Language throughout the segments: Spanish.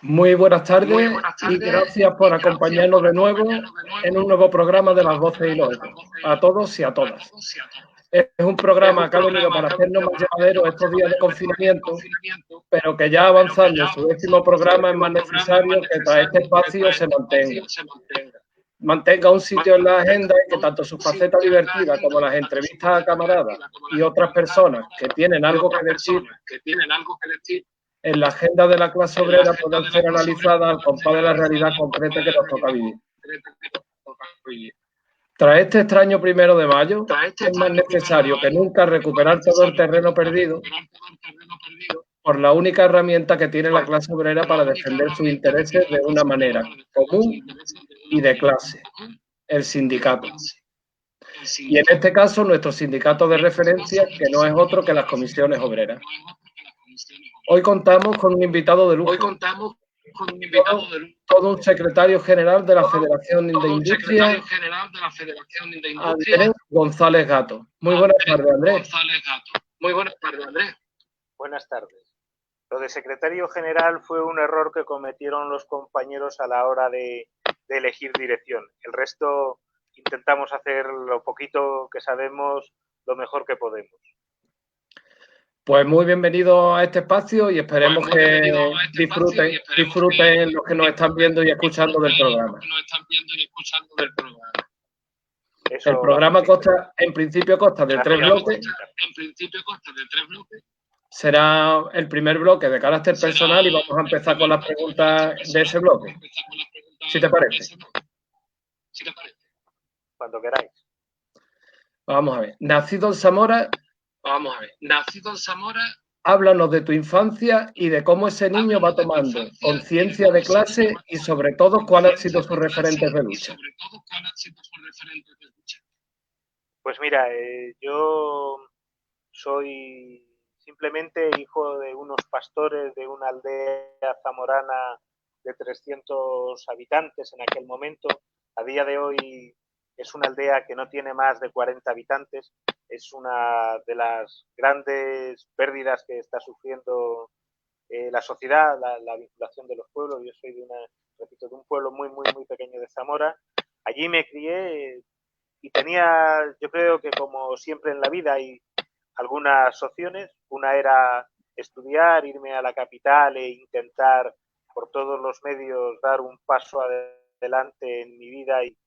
Muy buenas tardes y gracias por acompañarnos de nuevo en un nuevo programa de Las Voces y los Ecos, a todos y a todas. Es un programa que ha venido para hacernos más llevaderos estos días de confinamiento, pero que ya avanzando en su 10º programa es más necesario que tras este espacio se mantenga un sitio en la agenda y que tanto su faceta divertida como las entrevistas a camaradas y otras personas que tienen algo que decir en la agenda de la clase obrera puedan ser analizadas al compás de la realidad concreta que nos toca vivir. Tras este extraño 1 de mayo, es más necesario que nunca recuperar todo el terreno perdido por la única herramienta que tiene la clase obrera para defender sus intereses de una manera común y de clase, el sindicato. Y en este caso, nuestro sindicato de referencia, que no es otro que las comisiones obreras. Hoy contamos con un invitado de lujo, todo un secretario general de la Federación de Industria, Andrés González Gato. Muy buenas tardes, Andrés. Buenas tardes. Lo de secretario general fue un error que cometieron los compañeros a la hora de elegir dirección. El resto intentamos hacer lo poquito que sabemos, lo mejor que podemos. Pues muy bienvenido a este espacio y esperemos que disfruten los que nos están viendo y escuchando del programa. El programa consta, en principio consta de 3 bloques. Será el primer bloque de carácter personal y vamos a empezar con las preguntas de ese bloque. ¿Si te parece? Cuando queráis. Vamos a ver. Nacido en Zamora, háblanos de tu infancia y de cómo ese niño va tomando conciencia de clase y sobre todo cuáles han sido sus referentes de lucha. Pues mira, yo soy simplemente hijo de unos pastores de una aldea zamorana de 300 habitantes en aquel momento. A día de hoy es una aldea que no tiene más de 40 habitantes. Es una de las grandes pérdidas que está sufriendo la sociedad, la vinculación de los pueblos. Yo soy de un pueblo muy pequeño de Zamora. Allí me crié y tenía, yo creo que como siempre en la vida hay algunas opciones. Una era estudiar, irme a la capital e intentar por todos los medios dar un paso adelante en mi vida, y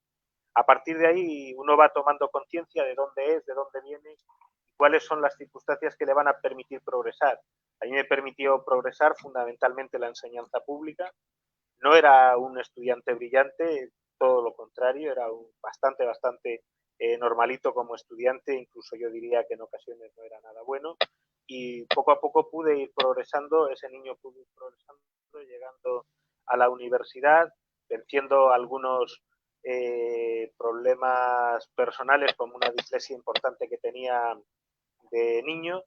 a partir de ahí uno va tomando conciencia de dónde es, de dónde viene y cuáles son las circunstancias que le van a permitir progresar. A mí me permitió progresar fundamentalmente la enseñanza pública. No era un estudiante brillante, todo lo contrario, era bastante normalito como estudiante, incluso yo diría que en ocasiones no era nada bueno, y poco a poco pude ir progresando, ese niño pudo ir progresando, llegando a la universidad, venciendo algunos problemas personales como una dislexia importante que tenía de niño,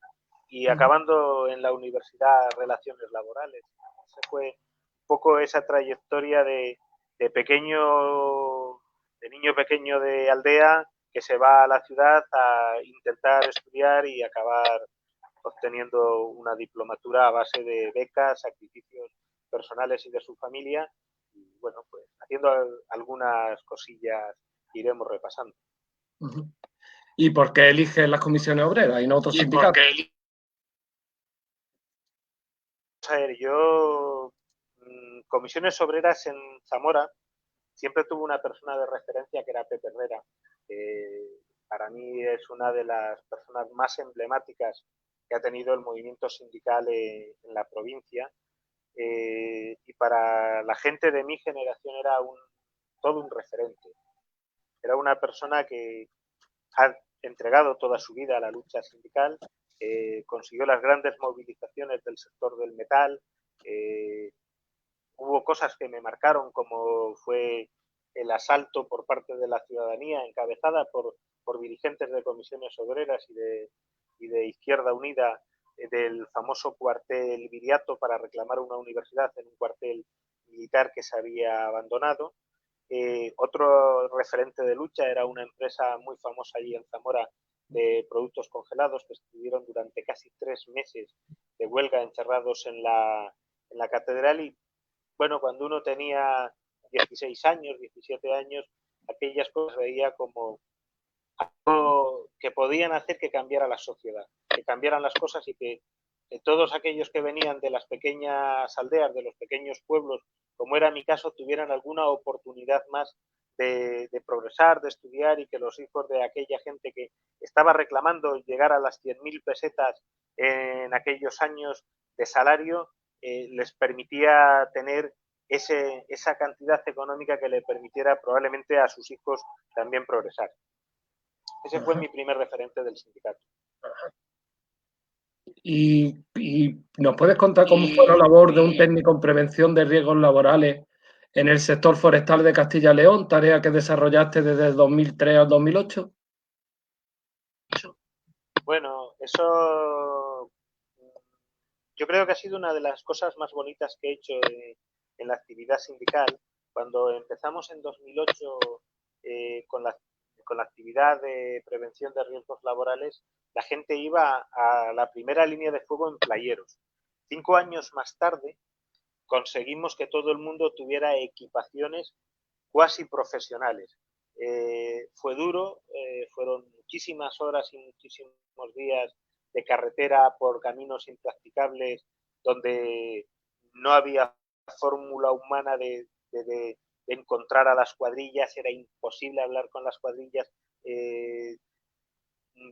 y acabando en la universidad relaciones laborales. Esa fue un poco esa trayectoria de niño pequeño de aldea que se va a la ciudad a intentar estudiar y acabar obteniendo una diplomatura a base de becas, sacrificios personales y de su familia, y bueno, pues haciendo algunas cosillas que iremos repasando. ¿Y por qué eliges las comisiones obreras y no otros sindicatos? A ver, yo, comisiones obreras en Zamora, siempre tuve una persona de referencia que era Pepe Herrera. Para mí es una de las personas más emblemáticas que ha tenido el movimiento sindical en la provincia. Y para la gente de mi generación era todo un referente. Era una persona que ha entregado toda su vida a la lucha sindical, consiguió las grandes movilizaciones del sector del metal. Hubo cosas que me marcaron, como fue el asalto por parte de la ciudadanía encabezada por dirigentes de comisiones obreras y de Izquierda Unida, del famoso cuartel Viriato para reclamar una universidad en un cuartel militar que se había abandonado. Otro referente de lucha era una empresa muy famosa allí en Zamora de productos congelados, que estuvieron durante casi 3 meses de huelga encerrados en la catedral, y bueno, cuando uno tenía 16 años, 17 años, aquellas cosas veía como algo que podían hacer que cambiara la sociedad, que cambiaran las cosas y que todos aquellos que venían de las pequeñas aldeas, de los pequeños pueblos, como era mi caso, tuvieran alguna oportunidad más de progresar, de estudiar y que los hijos de aquella gente que estaba reclamando llegar a las 100.000 pesetas en aquellos años de salario, les permitía tener esa cantidad económica que le permitiera probablemente a sus hijos también progresar. Ese fue mi primer referente del sindicato. ¿Y nos puedes contar cómo fue la labor de un técnico en prevención de riesgos laborales en el sector forestal de Castilla y León, tarea que desarrollaste desde el 2003 al 2008? Bueno, eso yo creo que ha sido una de las cosas más bonitas que he hecho en la actividad sindical. Cuando empezamos en 2008 con la actividad de prevención de riesgos laborales, la gente iba a la primera línea de fuego en playeros. 5 años más tarde conseguimos que todo el mundo tuviera equipaciones cuasi profesionales. Fue duro, fueron muchísimas horas y muchísimos días de carretera por caminos impracticables donde no había fórmula humana de encontrar a las cuadrillas, era imposible hablar con las cuadrillas.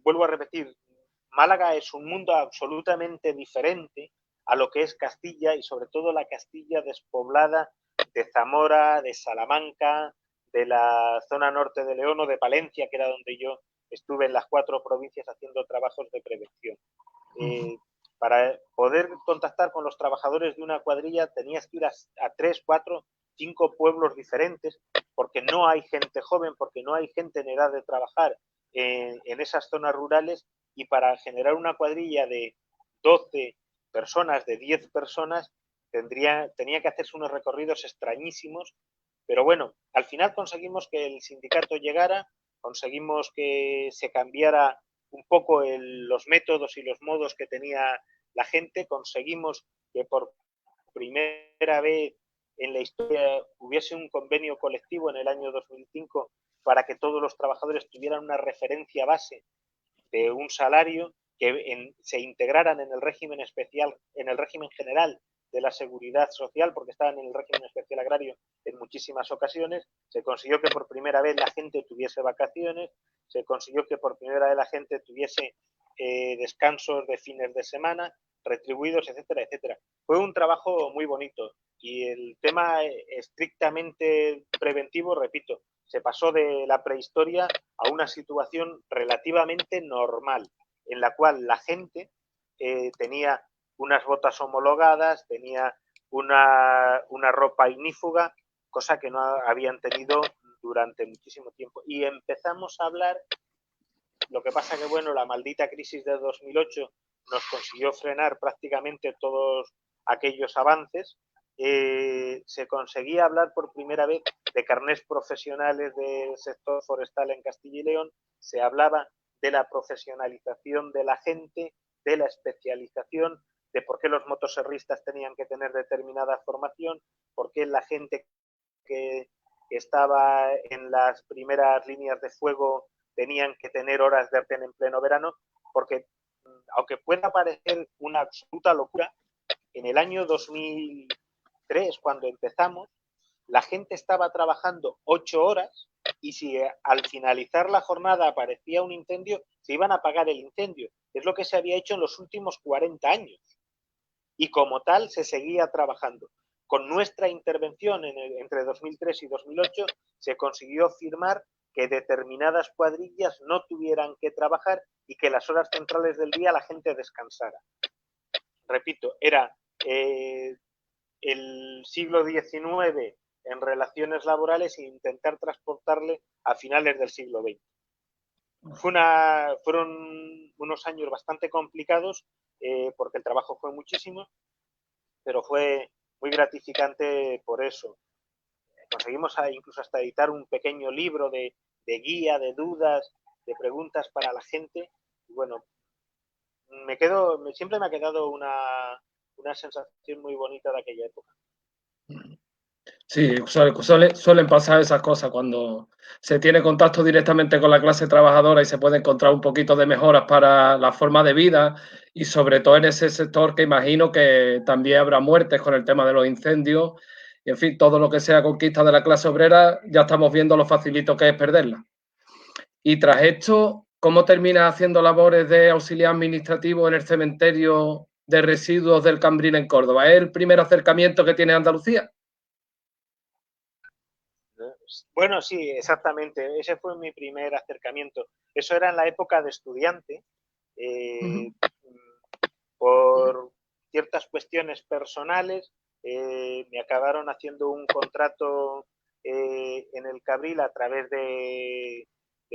Vuelvo a repetir, Málaga es un mundo absolutamente diferente a lo que es Castilla y sobre todo la Castilla despoblada de Zamora, de Salamanca, de la zona norte de León o de Palencia, que era donde yo estuve en las 4 provincias haciendo trabajos de prevención. Para poder contactar con los trabajadores de una cuadrilla tenías que ir a 3, 4, 5 pueblos diferentes porque no hay gente joven, porque no hay gente en edad de trabajar en esas zonas rurales y para generar una cuadrilla de 12 personas, de 10 personas, tenía que hacerse unos recorridos extrañísimos, pero bueno, al final conseguimos que el sindicato llegara, conseguimos que se cambiara un poco los métodos y los modos que tenía la gente, conseguimos que por primera vez en la historia hubiese un convenio colectivo en el año 2005 para que todos los trabajadores tuvieran una referencia base de un salario, que se integraran en el régimen especial, en el régimen general de la seguridad social, porque estaban en el régimen especial agrario en muchísimas ocasiones. Se consiguió que por primera vez la gente tuviese vacaciones, se consiguió que por primera vez la gente tuviese descansos de fines de semana, retribuidos, etcétera, etcétera. Fue un trabajo muy bonito y el tema estrictamente preventivo, repito, se pasó de la prehistoria a una situación relativamente normal, en la cual la gente tenía unas botas homologadas, tenía una ropa ignífuga, cosa que no habían tenido durante muchísimo tiempo. Y empezamos a hablar, lo que pasa que, bueno, la maldita crisis de 2008 nos consiguió frenar prácticamente todos aquellos avances. Se conseguía hablar por primera vez de carnés profesionales del sector forestal en Castilla y León, se hablaba de la profesionalización de la gente, de la especialización, de por qué los motoserristas tenían que tener determinada formación, por qué la gente que estaba en las primeras líneas de fuego tenían que tener horas de arten en pleno verano, porque aunque pueda parecer una absoluta locura, en el año 2003, cuando empezamos, la gente estaba trabajando 8 horas y si al finalizar la jornada aparecía un incendio, se iban a apagar el incendio. Es lo que se había hecho en los últimos 40 años. Y como tal se seguía trabajando. Con nuestra intervención entre 2003 y 2008 se consiguió firmar que determinadas cuadrillas no tuvieran que trabajar y que las horas centrales del día la gente descansara. Repito, era el siglo XIX en relaciones laborales e intentar transportarle a finales del siglo XX. Fueron unos años bastante complicados porque el trabajo fue muchísimo, pero fue muy gratificante por eso. Conseguimos incluso hasta editar un pequeño libro de guía, de dudas, de preguntas para la gente. Y bueno, siempre me ha quedado una sensación muy bonita de aquella época. Sí, suelen pasar esas cosas cuando se tiene contacto directamente con la clase trabajadora y se puede encontrar un poquito de mejoras para la forma de vida y sobre todo en ese sector que imagino que también habrá muertes con el tema de los incendios y en fin, todo lo que sea conquista de la clase obrera, ya estamos viendo lo facilito que es perderla. Y tras esto, ¿cómo terminas haciendo labores de auxiliar administrativo en el cementerio de residuos del Cambril en Córdoba? ¿Es el primer acercamiento que tiene Andalucía? Bueno, sí, exactamente. Ese fue mi primer acercamiento. Eso era en la época de estudiante. Por ciertas cuestiones personales, me acabaron haciendo un contrato en el Cabril a través de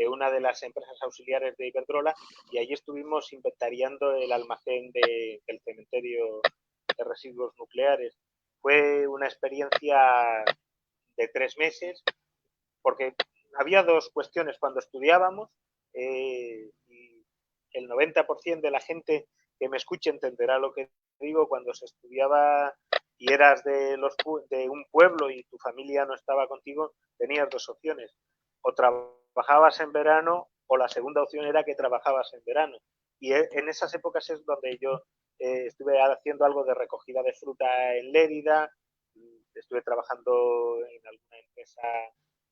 una de las empresas auxiliares de Iberdrola y allí estuvimos inventariando el almacén del cementerio de residuos nucleares. Fue una experiencia de 3 meses porque había dos cuestiones cuando estudiábamos y el 90% de la gente que me escuche entenderá lo que digo. Cuando se estudiaba y eras de un pueblo y tu familia no estaba contigo, tenías dos opciones: o trabajabas en verano o la segunda opción era que trabajabas en verano. Y en esas épocas es donde yo estuve haciendo algo de recogida de fruta en Lérida, estuve trabajando en alguna empresa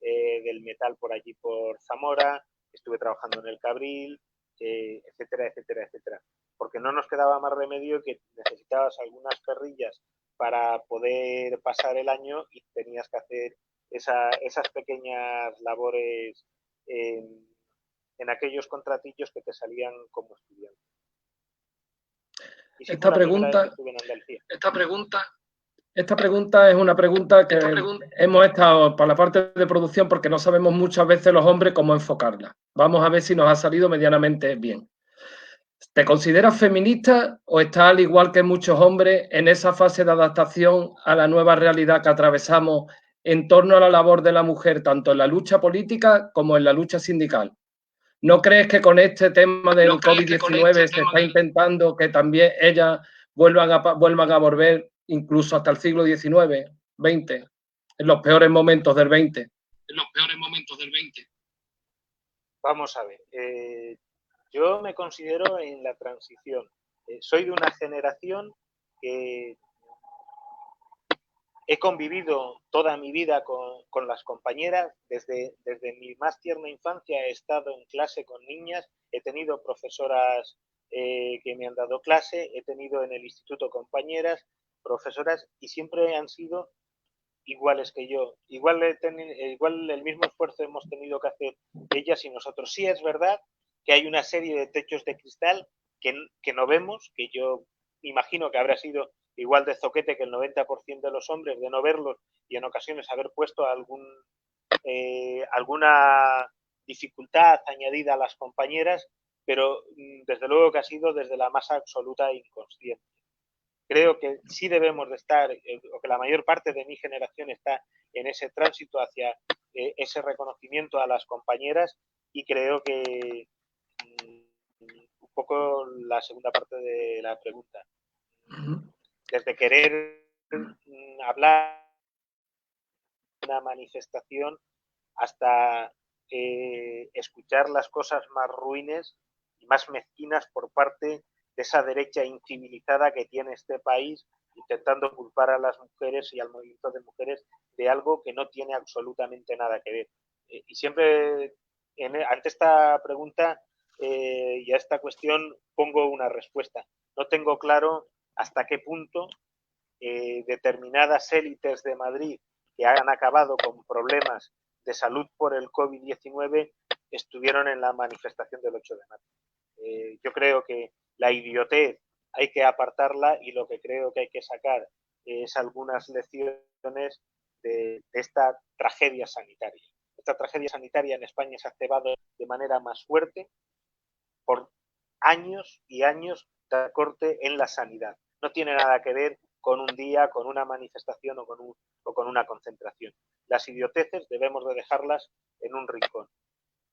del metal por allí por Zamora, estuve trabajando en el Cabril, etcétera, etcétera, etcétera. Porque no nos quedaba más remedio que necesitabas algunas perrillas para poder pasar el año y tenías que hacer esas pequeñas labores en aquellos contratillos que te salían como estudiante. Y sí, Esta pregunta, esta pregunta es una pregunta que hemos estado para la parte de producción porque no sabemos muchas veces los hombres cómo enfocarla. Vamos a ver si nos ha salido medianamente bien. ¿Te consideras feminista o estás al igual que muchos hombres en esa fase de adaptación a la nueva realidad que atravesamos en torno a la labor de la mujer, tanto en la lucha política como en la lucha sindical? ¿No crees que con este tema del COVID-19 se está intentando que también ellas vuelvan a volver incluso hasta el siglo XIX, XX, en los peores momentos del XX? Vamos a ver. Yo me considero en la transición. Soy de una generación que he convivido toda mi vida con las compañeras. Desde mi más tierna infancia he estado en clase con niñas, he tenido profesoras que me han dado clase, he tenido en el instituto compañeras, profesoras, y siempre han sido iguales que yo. Igual el mismo esfuerzo hemos tenido que hacer ellas y nosotros. Sí es verdad que hay una serie de techos de cristal que no vemos, que yo imagino que habrá sido igual de zoquete que el 90% de los hombres de no verlos y en ocasiones haber puesto alguna dificultad añadida a las compañeras, pero desde luego que ha sido desde la más absoluta inconsciencia. Creo que sí debemos de estar, o que la mayor parte de mi generación está en ese tránsito hacia ese reconocimiento a las compañeras, y creo que un poco la segunda parte de la pregunta, desde querer hablar de una manifestación hasta escuchar las cosas más ruines y más mezquinas por parte de esa derecha incivilizada que tiene este país, intentando culpar a las mujeres y al movimiento de mujeres de algo que no tiene absolutamente nada que ver. Y siempre, ante esta pregunta y a esta cuestión, pongo una respuesta. No tengo claro hasta qué punto determinadas élites de Madrid que han acabado con problemas de salud por el COVID-19 estuvieron en la manifestación del 8 de marzo. Yo creo que la idiotez hay que apartarla, y lo que creo que hay que sacar es algunas lecciones de esta tragedia sanitaria. Esta tragedia sanitaria en España se ha cebado de manera más fuerte por años y años de corte en la sanidad. No tiene nada que ver con un día, con una manifestación o con una concentración. Las idioteces debemos de dejarlas en un rincón.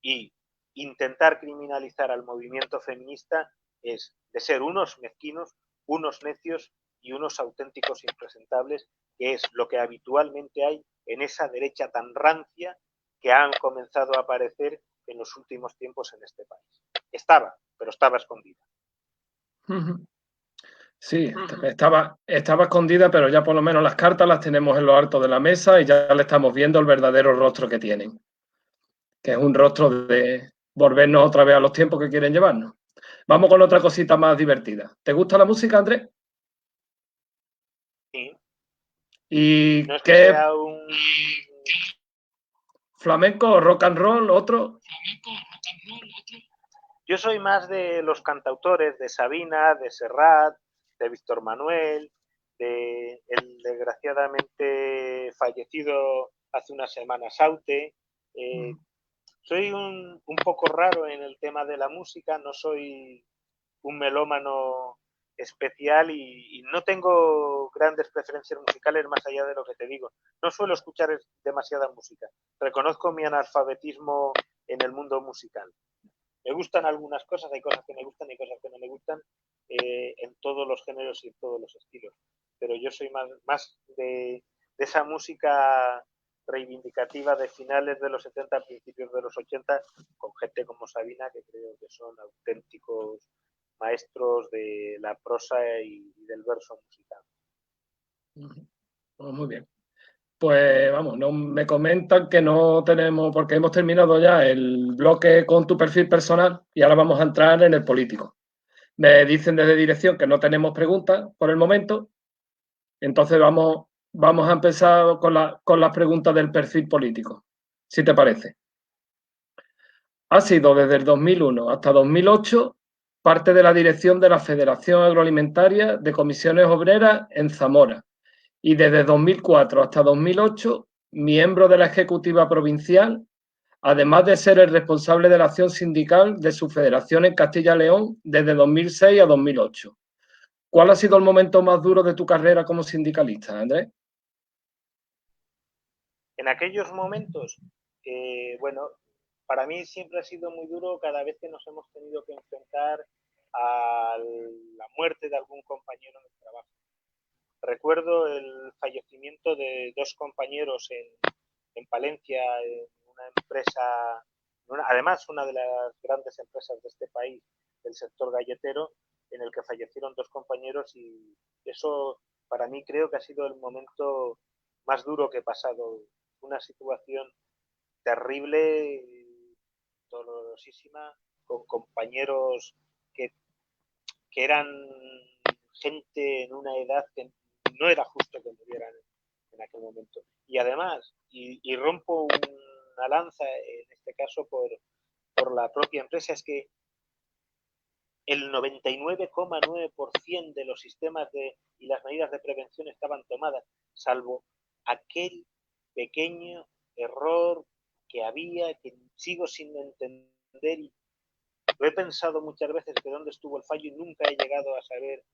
Y intentar criminalizar al movimiento feminista es de ser unos mezquinos, unos necios y unos auténticos impresentables que es lo que habitualmente hay en esa derecha tan rancia que han comenzado a aparecer en los últimos tiempos en este país. Estaba, pero estaba escondida. Sí, estaba escondida, pero ya por lo menos las cartas las tenemos en lo alto de la mesa y ya le estamos viendo el verdadero rostro que tienen, que es un rostro de volvernos otra vez a los tiempos que quieren llevarnos. Vamos con otra cosita más divertida. ¿Te gusta la música, Andrés? Sí. ¿Y no es qué? Que sea un... ¿Flamenco o rock and roll? ¿Otro? Yo soy más de los cantautores, de Sabina, de Serrat, de Víctor Manuel, de el desgraciadamente fallecido hace unas semanas Saute. Soy un poco raro en el tema de la música, no soy un melómano especial y no tengo grandes preferencias musicales más allá de lo que te digo. No suelo escuchar demasiada música. Reconozco mi analfabetismo en el mundo musical. Me gustan algunas cosas, hay cosas que me gustan y cosas que no me gustan en todos los géneros y en todos los estilos. Pero yo soy más de esa música reivindicativa de finales de los 70, principios de los 80, con gente como Sabina, que creo que son auténticos maestros de la prosa y del verso musical. Pues muy bien. Pues vamos, no, me comentan que no tenemos, porque hemos terminado ya el bloque con tu perfil personal y ahora vamos a entrar en el político. Me dicen desde dirección que no tenemos preguntas por el momento, entonces vamos a empezar con las preguntas del perfil político, si te parece. Ha sido desde el 2001 hasta 2008 parte de la dirección de la Federación Agroalimentaria de Comisiones Obreras en Zamora y desde 2004 hasta 2008 miembro de la Ejecutiva Provincial, además de ser el responsable de la acción sindical de su federación en Castilla y León desde 2006 a 2008. ¿Cuál ha sido el momento más duro de tu carrera como sindicalista, Andrés? En aquellos momentos, bueno, para mí siempre ha sido muy duro cada vez que nos hemos tenido que enfrentar a la muerte de algún compañero de trabajo. Recuerdo el fallecimiento de dos compañeros en Palencia, en una empresa, además una de las grandes empresas de este país, del sector galletero, en el que fallecieron dos compañeros y eso para mí creo que ha sido el momento más duro que he pasado. Una situación terrible, dolorosísima, con compañeros que eran gente en una edad que no era justo que murieran en aquel momento. Y además, y rompo una lanza, en este caso, por la propia empresa, es que el 99,9% de los sistemas y las medidas de prevención estaban tomadas, salvo aquel pequeño error que había, que sigo sin entender y lo he pensado muchas veces que dónde estuvo el fallo y nunca he llegado a saber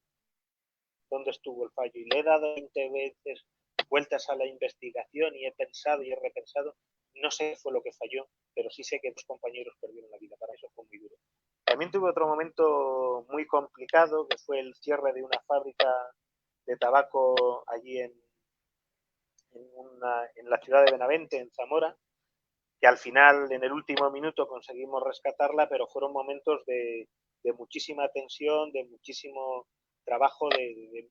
dónde estuvo el fallo. Y le he dado 20 veces vueltas a la investigación y he pensado y he repensado. No sé qué fue lo que falló, pero sí sé que dos compañeros perdieron la vida. Para eso fue muy duro. También tuve otro momento muy complicado, que fue el cierre de una fábrica de tabaco allí en la ciudad de Benavente, en Zamora, que al final, en el último minuto, conseguimos rescatarla, pero fueron momentos de muchísima tensión, de muchísimo trabajo, de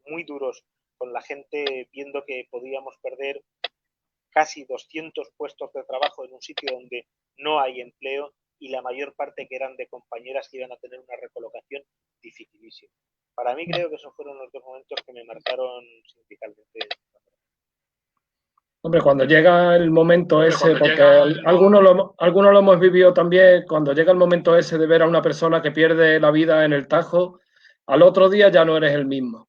muy duros, con la gente viendo que podíamos perder casi 200 puestos de trabajo en un sitio donde no hay empleo y la mayor parte que eran de compañeras que iban a tener una recolocación dificilísima. Para mí creo que esos fueron los dos momentos que me marcaron sindicalmente. Hombre, cuando llega el momento ese, porque algunos lo hemos vivido también, cuando llega el momento ese de ver a una persona que pierde la vida en el Tajo, al otro día ya no eres el mismo.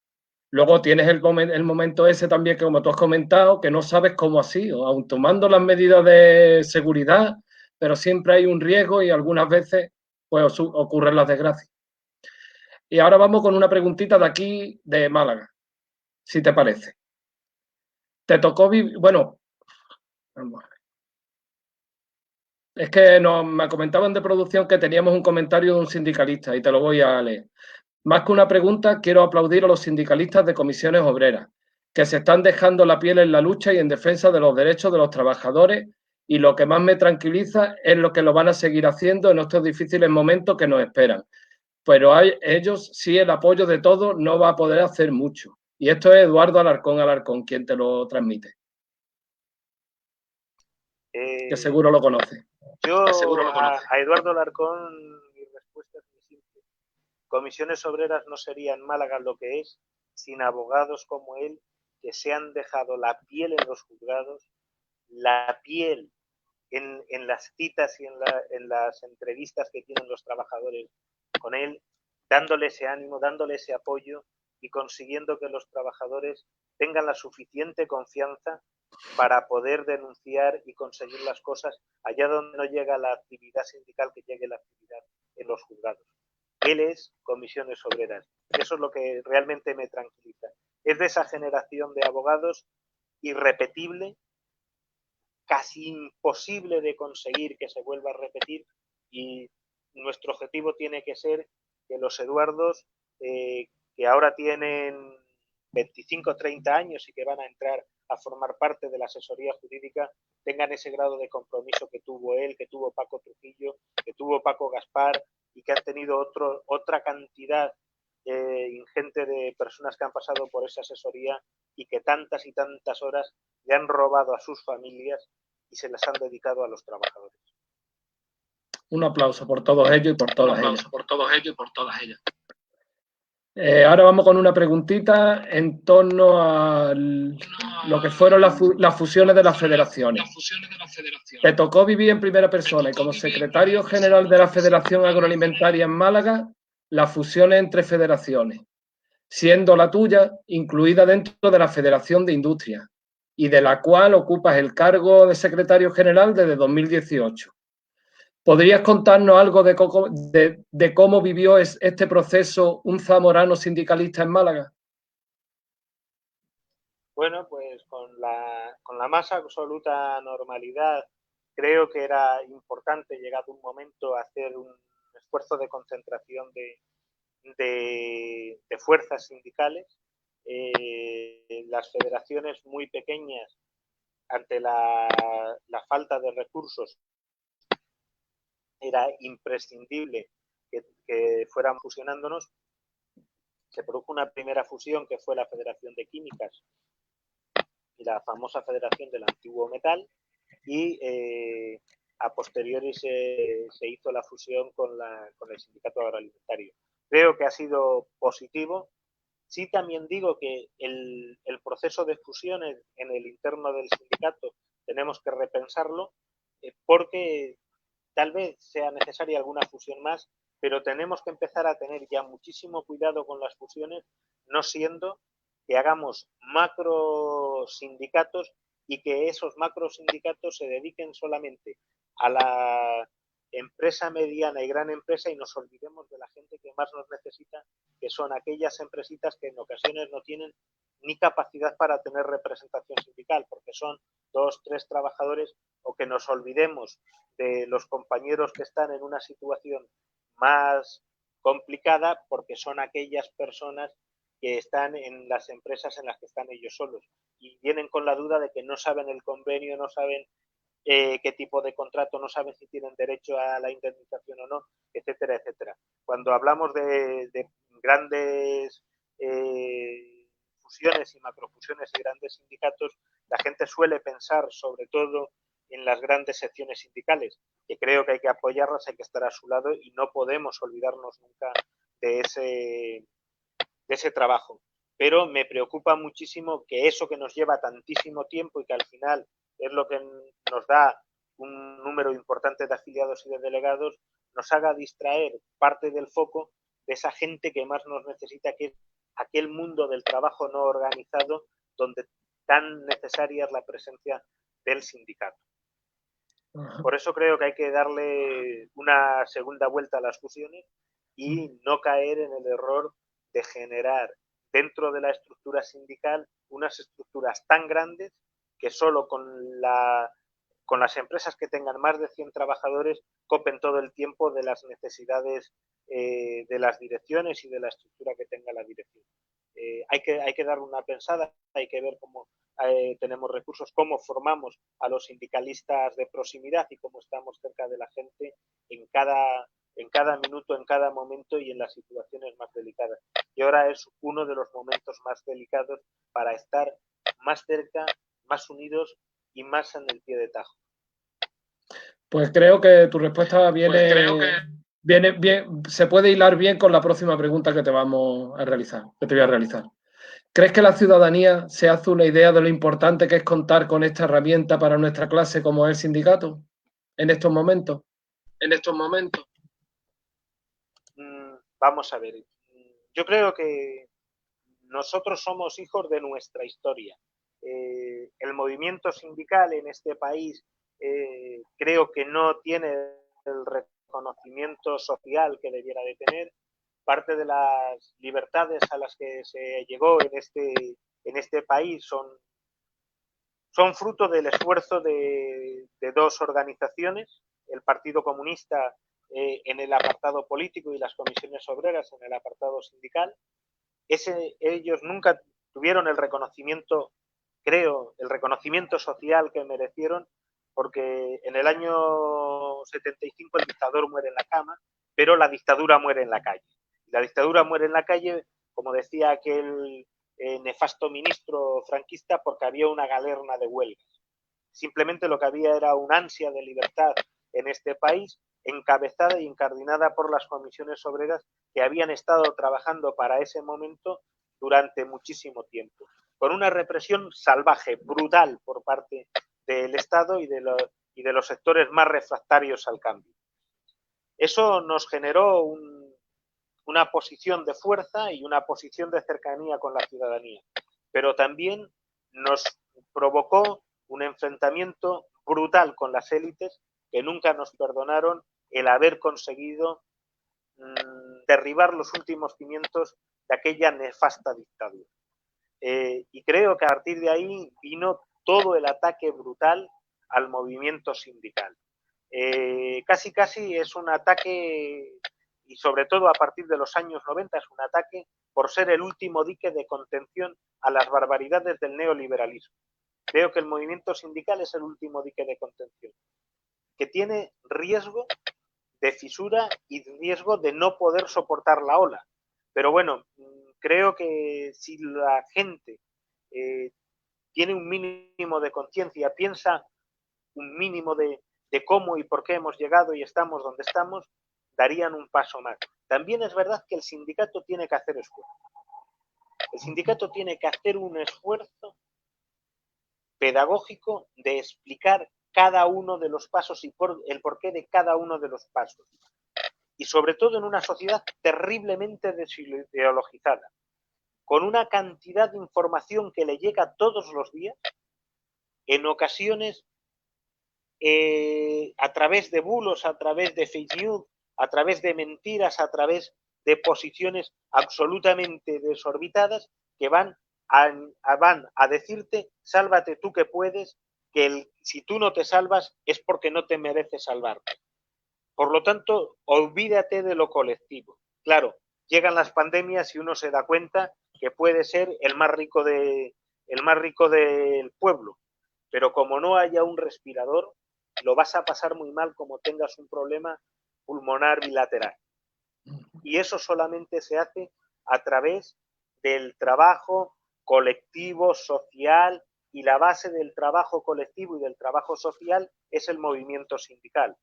Luego tienes el momento ese también que, como tú has comentado, que no sabes cómo ha sido, aun tomando las medidas de seguridad, pero siempre hay un riesgo y algunas veces pues, ocurren las desgracias. Y ahora vamos con una preguntita de aquí, de Málaga, si te parece. Te tocó vivir, bueno, es que me comentaban de producción que teníamos un comentario de un sindicalista y te lo voy a leer. Más que una pregunta, quiero aplaudir a los sindicalistas de comisiones obreras, que se están dejando la piel en la lucha y en defensa de los derechos de los trabajadores, y lo que más me tranquiliza es lo que lo van a seguir haciendo en estos difíciles momentos que nos esperan. Pero ellos sí, el apoyo de todos no va a poder hacer mucho. Y esto es Eduardo Alarcón quien te lo transmite. Que seguro lo conoce. Yo a Eduardo Alarcón mi respuesta es muy simple. Comisiones Obreras no sería en Málaga lo que es sin abogados como él, que se han dejado la piel en los juzgados, la piel en las citas y en las entrevistas que tienen los trabajadores con él, dándole ese ánimo, dándole ese apoyo y consiguiendo que los trabajadores tengan la suficiente confianza para poder denunciar y conseguir las cosas allá donde no llega la actividad sindical, que llegue la actividad en los juzgados. Él es Comisiones Obreras. Eso es lo que realmente me tranquiliza. Es de esa generación de abogados irrepetible, casi imposible de conseguir que se vuelva a repetir, y nuestro objetivo tiene que ser que los Eduardos, que ahora tienen 25 o 30 años y que van a entrar a formar parte de la asesoría jurídica, tengan ese grado de compromiso que tuvo él, que tuvo Paco Trujillo, que tuvo Paco Gaspar, y que han tenido otra cantidad ingente de personas que han pasado por esa asesoría y que tantas y tantas horas le han robado a sus familias y se las han dedicado a los trabajadores. Un aplauso por todos ellos y por todas ellas. Un aplauso por todos ellos y por todas ellas. Ahora vamos con una preguntita en torno a lo que fueron las fusiones de las federaciones. Te tocó vivir en primera persona y como secretario general de la Federación Agroalimentaria en Málaga, las fusiones entre federaciones, siendo la tuya incluida dentro de la Federación de Industria, y de la cual ocupas el cargo de secretario general desde 2018. ¿Podrías contarnos algo de cómo vivió este proceso un zamorano sindicalista en Málaga? Bueno, pues con la más absoluta normalidad. Creo que era importante, llegado un momento, hacer un esfuerzo de concentración de fuerzas sindicales. Las federaciones muy pequeñas, ante la falta de recursos, era imprescindible que fueran fusionándonos. Se produjo una primera fusión que fue la Federación de Químicas y la famosa Federación del Antiguo Metal, y a posteriori se hizo la fusión con el Sindicato Agroalimentario. Creo que ha sido positivo. Sí, también digo que el proceso de fusiones en el interno del sindicato tenemos que repensarlo, porque tal vez sea necesaria alguna fusión más, pero tenemos que empezar a tener ya muchísimo cuidado con las fusiones, no siendo que hagamos macro sindicatos y que esos macro sindicatos se dediquen solamente a la empresa mediana y gran empresa y nos olvidemos de la gente que más nos necesita, que son aquellas empresitas que en ocasiones no tienen ni capacidad para tener representación sindical, porque son 2, 3 trabajadores, o que nos olvidemos de los compañeros que están en una situación más complicada, porque son aquellas personas que están en las empresas en las que están ellos solos y vienen con la duda de que no saben el convenio, no saben qué tipo de contrato, no saben si tienen derecho a la indemnización o no, etcétera, etcétera. Cuando hablamos de grandes fusiones y macrofusiones y grandes sindicatos, la gente suele pensar sobre todo en las grandes secciones sindicales, que creo que hay que apoyarlas, hay que estar a su lado y no podemos olvidarnos nunca de ese trabajo. Pero me preocupa muchísimo que eso que nos lleva tantísimo tiempo y que al final es lo que nos da un número importante de afiliados y de delegados, nos haga distraer parte del foco de esa gente que más nos necesita, que es aquel mundo del trabajo no organizado, donde tan necesaria es la presencia del sindicato. Por eso creo que hay que darle una segunda vuelta a las fusiones y no caer en el error de generar dentro de la estructura sindical unas estructuras tan grandes que solo con las empresas que tengan más de 100 trabajadores copen todo el tiempo de las necesidades de las direcciones y de la estructura que tenga la dirección. hay que darle una pensada, hay que ver cómo tenemos recursos, cómo formamos a los sindicalistas de proximidad y cómo estamos cerca de la gente en cada minuto, en cada momento y en las situaciones más delicadas. Y ahora es uno de los momentos más delicados para estar más cerca, más unidos y más en el pie de tajo. Pues creo que tu respuesta viene bien, se puede hilar bien con la próxima pregunta que te voy a realizar. ¿Crees que la ciudadanía se hace una idea de lo importante que es contar con esta herramienta para nuestra clase como es el sindicato en estos momentos? Vamos a ver. Yo creo que nosotros somos hijos de nuestra historia. El movimiento sindical en este país creo que no tiene el reconocimiento social que debiera de tener. Parte de las libertades a las que se llegó en este país son fruto del esfuerzo de dos organizaciones, el Partido Comunista en el apartado político y las comisiones obreras en el apartado sindical. Ellos nunca tuvieron el reconocimiento, creo, el reconocimiento social que merecieron, porque en el año 75 el dictador muere en la cama, pero la dictadura muere en la calle. La dictadura muere en la calle, como decía aquel nefasto ministro franquista, porque había una galerna de huelgas. Simplemente lo que había era una ansia de libertad en este país, encabezada y incardinada por las comisiones obreras que habían estado trabajando para ese momento durante muchísimo tiempo, con una represión salvaje, brutal por parte del Estado y de los sectores más refractarios al cambio. Eso nos generó una posición de fuerza y una posición de cercanía con la ciudadanía, pero también nos provocó un enfrentamiento brutal con las élites que nunca nos perdonaron el haber conseguido derribar los últimos cimientos de aquella nefasta dictadura. Y creo que a partir de ahí vino todo el ataque brutal al movimiento sindical. Casi es un ataque, y sobre todo a partir de los años 90, es un ataque por ser el último dique de contención a las barbaridades del neoliberalismo. Creo que el movimiento sindical es el último dique de contención, que tiene riesgo de fisura y riesgo de no poder soportar la ola. Pero bueno, creo que si la gente tiene un mínimo de conciencia, piensa un mínimo de cómo y por qué hemos llegado y estamos donde estamos, darían un paso más. También es verdad que el sindicato tiene que hacer esfuerzo. El sindicato tiene que hacer un esfuerzo pedagógico de explicar cada uno de los pasos y el porqué de cada uno de los pasos. Y sobre todo en una sociedad terriblemente desideologizada, con una cantidad de información que le llega todos los días, en ocasiones a través de bulos, a través de fake news, a través de mentiras, a través de posiciones absolutamente desorbitadas que van a decirte, sálvate tú que puedes, que si tú no te salvas es porque no te mereces salvarte. Por lo tanto, olvídate de lo colectivo. Claro, llegan las pandemias y uno se da cuenta que puede ser el más rico del pueblo, pero como no haya un respirador, lo vas a pasar muy mal como tengas un problema pulmonar bilateral. Y eso solamente se hace a través del trabajo colectivo, social, y la base del trabajo colectivo y del trabajo social es el movimiento sindical.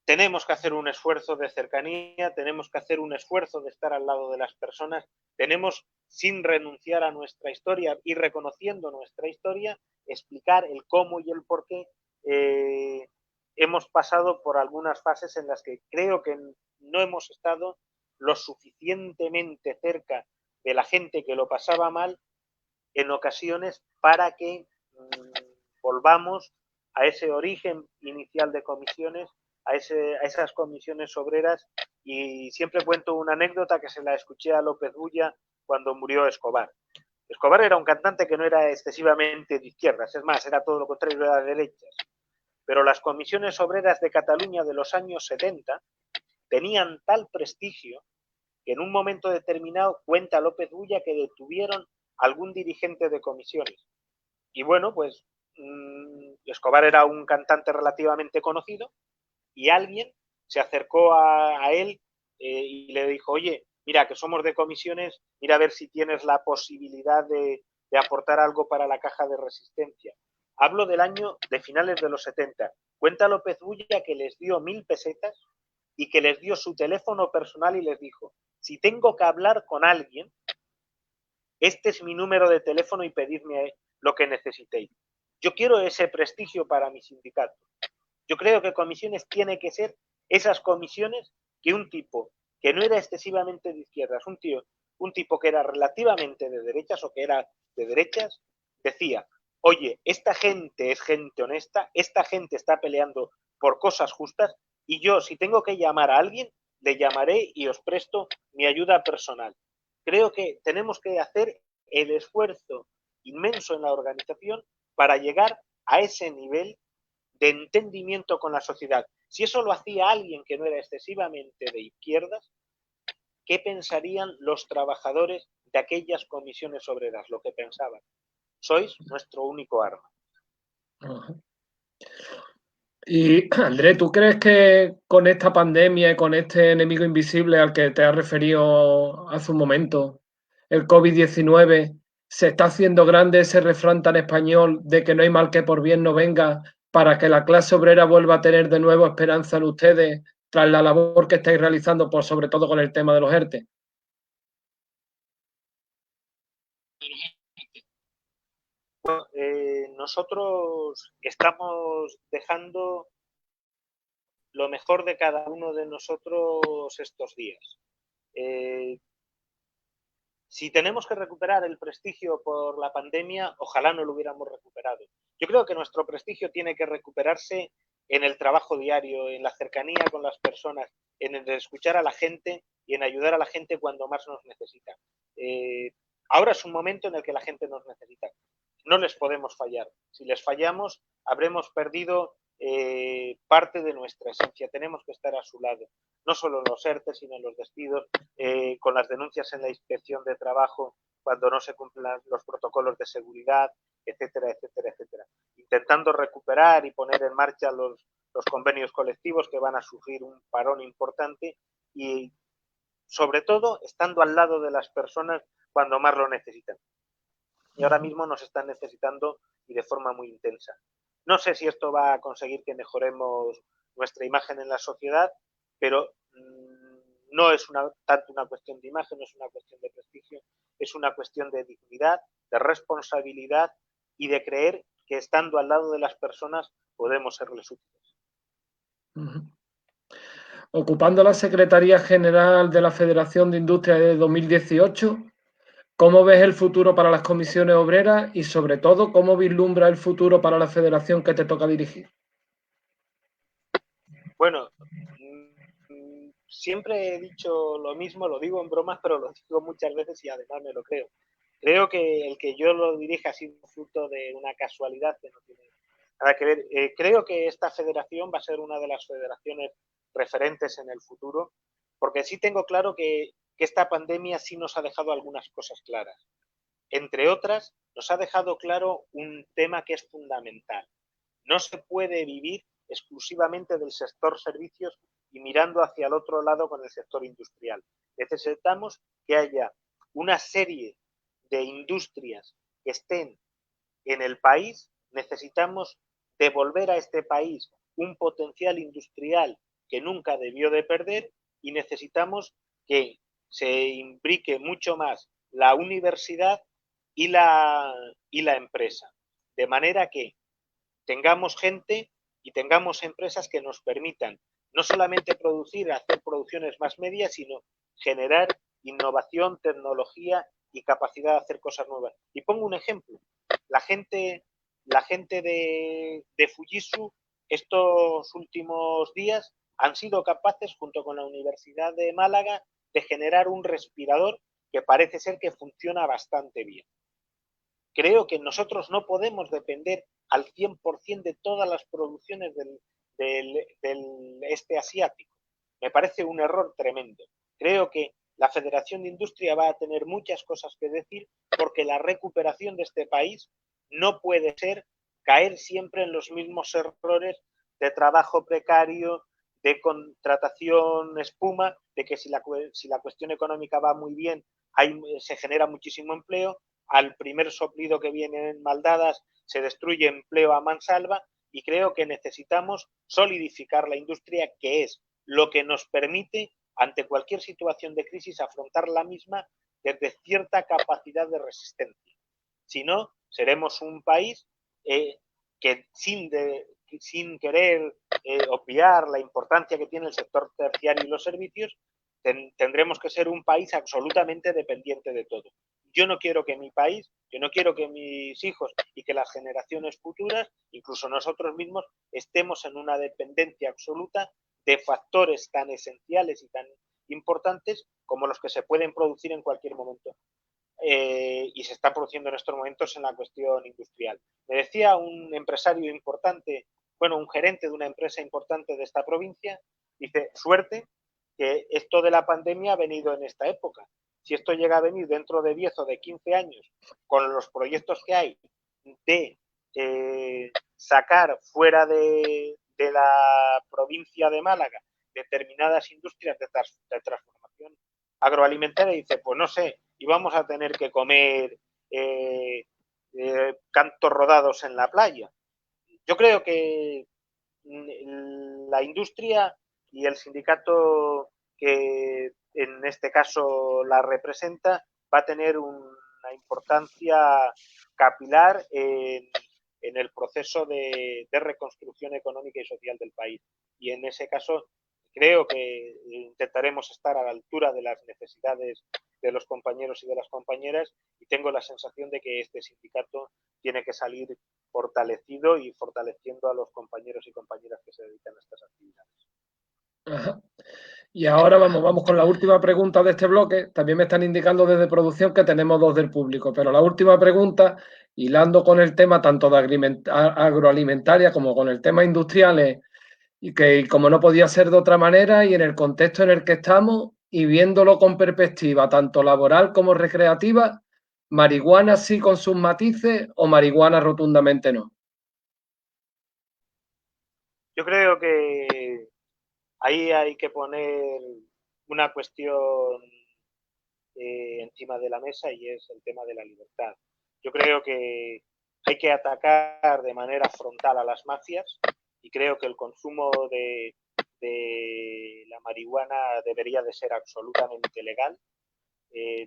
Tenemos que hacer un esfuerzo de cercanía, tenemos que hacer un esfuerzo de estar al lado de las personas, tenemos, sin renunciar a nuestra historia y reconociendo nuestra historia, explicar el cómo y el por qué hemos pasado por algunas fases en las que creo que no hemos estado lo suficientemente cerca de la gente que lo pasaba mal en ocasiones para que volvamos a ese origen inicial de comisiones, a esas comisiones obreras. Y siempre cuento una anécdota que se la escuché a López Bulla cuando murió Escobar. Escobar era un cantante que no era excesivamente de izquierdas, es más, era todo lo contrario, era de derechas. Pero las comisiones obreras de Cataluña de los años 70 tenían tal prestigio que en un momento determinado cuenta López Bulla que detuvieron a algún dirigente de comisiones. Y bueno, pues Escobar era un cantante relativamente conocido y alguien se acercó a él y le dijo, oye, mira, que somos de comisiones, mira a ver si tienes la posibilidad de aportar algo para la caja de resistencia. Hablo del año de finales de los 70. Cuenta López Bulla que les dio 1.000 pesetas y que les dio su teléfono personal y les dijo, si tengo que hablar con alguien, este es mi número de teléfono y pedidme lo que necesitéis. Yo quiero ese prestigio para mi sindicato. Yo creo que comisiones tiene que ser esas comisiones que un tipo que no era excesivamente de izquierdas, un tipo que era relativamente de derechas o que era de derechas, decía, oye, esta gente es gente honesta, esta gente está peleando por cosas justas y yo, si tengo que llamar a alguien, le llamaré y os presto mi ayuda personal. Creo que tenemos que hacer el esfuerzo inmenso en la organización para llegar a ese nivel de entendimiento con la sociedad. Si eso lo hacía alguien que no era excesivamente de izquierdas, ¿qué pensarían los trabajadores de aquellas comisiones obreras? Lo que pensaban. Sois nuestro único arma. Y Andrés, ¿tú crees que con esta pandemia y con este enemigo invisible al que te has referido hace un momento, el COVID-19, se está haciendo grande ese refrán tan español de que no hay mal que por bien no venga, para que la clase obrera vuelva a tener de nuevo esperanza en ustedes tras la labor que estáis realizando, por sobre todo con el tema de los ERTE? Bueno, nosotros estamos dejando lo mejor de cada uno de nosotros estos días. Si tenemos que recuperar el prestigio por la pandemia, ojalá no lo hubiéramos recuperado. Yo creo que nuestro prestigio tiene que recuperarse en el trabajo diario, en la cercanía con las personas, en el de escuchar a la gente y en ayudar a la gente cuando más nos necesita. Ahora es un momento en el que la gente nos necesita. No les podemos fallar. Si les fallamos, habremos perdido parte de nuestra esencia. Tenemos que estar a su lado. No solo en los ERTE, sino en los despidos, con las denuncias en la inspección de trabajo, cuando no se cumplen los protocolos de seguridad, etcétera, etcétera, etcétera. Intentando recuperar y poner en marcha los convenios colectivos que van a sufrir un parón importante y, sobre todo, estando al lado de las personas cuando más lo necesitan. Y ahora mismo nos están necesitando y de forma muy intensa. No sé si esto va a conseguir que mejoremos nuestra imagen en la sociedad, pero no es tanto una cuestión de imagen, no es una cuestión de prestigio, es una cuestión de dignidad, de responsabilidad y de creer que estando al lado de las personas podemos serles útiles. Ocupando la Secretaría General de la Federación de Industria de 2018, ¿cómo ves el futuro para las comisiones obreras y, sobre todo, cómo vislumbra el futuro para la federación que te toca dirigir? Bueno, siempre he dicho lo mismo, lo digo en bromas, pero lo digo muchas veces y además me lo creo. Creo que el que yo lo dirija ha sido fruto de una casualidad que no tiene nada que ver. Creo que esta federación va a ser una de las federaciones referentes en el futuro, porque sí tengo claro que esta pandemia sí nos ha dejado algunas cosas claras. Entre otras, nos ha dejado claro un tema que es fundamental. No se puede vivir exclusivamente del sector servicios y mirando hacia el otro lado con el sector industrial. Necesitamos que haya una serie de industrias que estén en el país. Necesitamos devolver a este país un potencial industrial que nunca debió de perder y necesitamos que se imbrique mucho más la universidad y la empresa. De manera que tengamos gente y tengamos empresas que nos permitan no solamente hacer producciones más medias, sino generar innovación, tecnología y capacidad de hacer cosas nuevas. Y pongo un ejemplo. La gente de Fujitsu estos últimos días han sido capaces, junto con la Universidad de Málaga, de generar un respirador que parece ser que funciona bastante bien. Creo que nosotros no podemos depender al 100% de todas las producciones del este asiático. Me parece un error tremendo. Creo que la Federación de Industria va a tener muchas cosas que decir, porque la recuperación de este país no puede ser caer siempre en los mismos errores de trabajo precario, de contratación espuma, de que si la cuestión económica va muy bien, se genera muchísimo empleo, al primer soplido que vienen maldadas se destruye empleo a mansalva, y creo que necesitamos solidificar la industria, que es lo que nos permite, ante cualquier situación de crisis, afrontar la misma desde cierta capacidad de resistencia. Si no, seremos un país que sin querer obviar la importancia que tiene el sector terciario y los servicios, tendremos que ser un país absolutamente dependiente de todo. Yo no quiero que mi país, yo no quiero que mis hijos y que las generaciones futuras, incluso nosotros mismos, estemos en una dependencia absoluta de factores tan esenciales y tan importantes como los que se pueden producir en cualquier momento. Y se está produciendo en estos momentos en la cuestión industrial. Me decía un empresario importante, bueno, un gerente de una empresa importante de esta provincia, dice, suerte que esto de la pandemia ha venido en esta época. Si esto llega a venir dentro de 10 o de 15 años, con los proyectos que hay de sacar fuera de la provincia de Málaga determinadas industrias de transformación agroalimentaria, dice, pues no sé, y vamos a tener que comer cantos rodados en la playa. Yo creo que la industria y el sindicato que en este caso la representa va a tener una importancia capilar en el proceso de reconstrucción económica y social del país. Y en ese caso creo que intentaremos estar a la altura de las necesidades de los compañeros y de las compañeras, y tengo la sensación de que este sindicato tiene que salir fortalecido y fortaleciendo a los compañeros y compañeras que se dedican a estas actividades. Ajá. Y ahora vamos con la última pregunta de este bloque. También me están indicando desde producción que tenemos 2 del público, pero la última pregunta, hilando con el tema tanto de agroalimentaria como con el tema industriales, y que como no podía ser de otra manera y en el contexto en el que estamos y viéndolo con perspectiva tanto laboral como recreativa, ¿marihuana sí con sus matices o marihuana rotundamente no? Yo creo que ahí hay que poner una cuestión encima de la mesa, y es el tema de la libertad. Yo creo que hay que atacar de manera frontal a las mafias, y creo que el consumo de la marihuana debería de ser absolutamente legal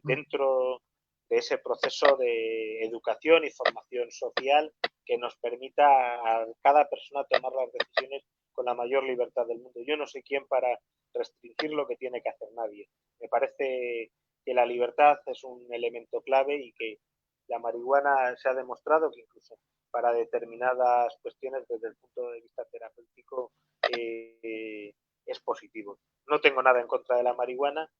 dentro de ese proceso de educación y formación social que nos permita a cada persona tomar las decisiones con la mayor libertad del mundo. Yo no sé quién para restringir lo que tiene que hacer nadie. Me parece que la libertad es un elemento clave, y que la marihuana se ha demostrado que incluso para determinadas cuestiones desde el punto de vista terapéutico es positivo. No tengo nada en contra de la marihuana.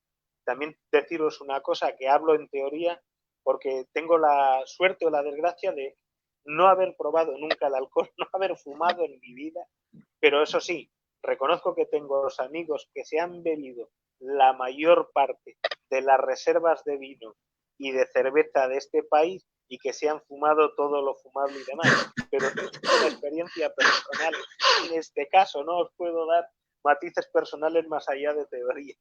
También deciros una cosa, que hablo en teoría porque tengo la suerte o la desgracia de no haber probado nunca el alcohol, no haber fumado en mi vida, pero eso sí, reconozco que tengo los amigos que se han bebido la mayor parte de las reservas de vino y de cerveza de este país y que se han fumado todo lo fumable y demás, pero es una experiencia personal. En este caso no os puedo dar matices personales más allá de teoría.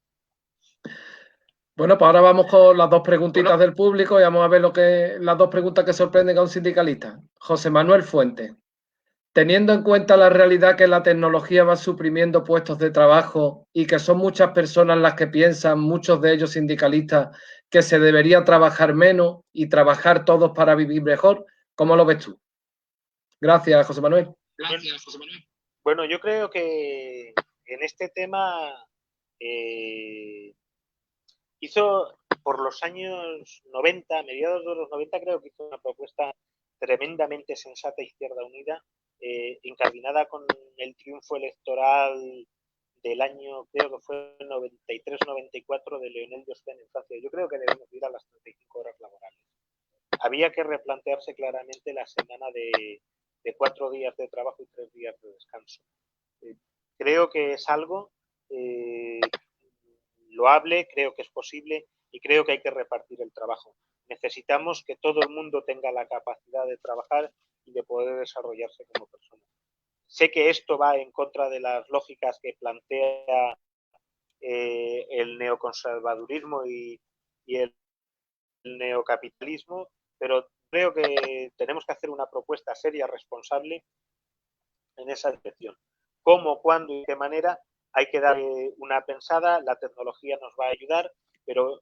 Bueno, pues ahora vamos con las 2 preguntitas del público y vamos a ver las 2 preguntas que sorprenden a un sindicalista. José Manuel Fuentes. Teniendo en cuenta la realidad que la tecnología va suprimiendo puestos de trabajo y que son muchas personas las que piensan, muchos de ellos sindicalistas, que se debería trabajar menos y trabajar todos para vivir mejor, ¿cómo lo ves tú? Gracias, José Manuel. Gracias, José Manuel. Bueno, yo creo que en este tema hizo por los años 90, mediados de los 90, creo que hizo una propuesta tremendamente sensata Izquierda Unida, incardinada con el triunfo electoral del año, creo que fue 93-94, de Leonel Jospin en Francia. Yo creo que debemos ir a las 35 horas laborales. Había que replantearse claramente la semana de 4 días de trabajo y 3 días de descanso. Creo que es algo loable, creo que es posible y creo que hay que repartir el trabajo. Necesitamos que todo el mundo tenga la capacidad de trabajar y de poder desarrollarse como persona. Sé que esto va en contra de las lógicas que plantea el neoconservadurismo y el neocapitalismo, pero creo que tenemos que hacer una propuesta seria, responsable en esa dirección. ¿Cómo, cuándo y de qué manera? Hay que darle una pensada, la tecnología nos va a ayudar, pero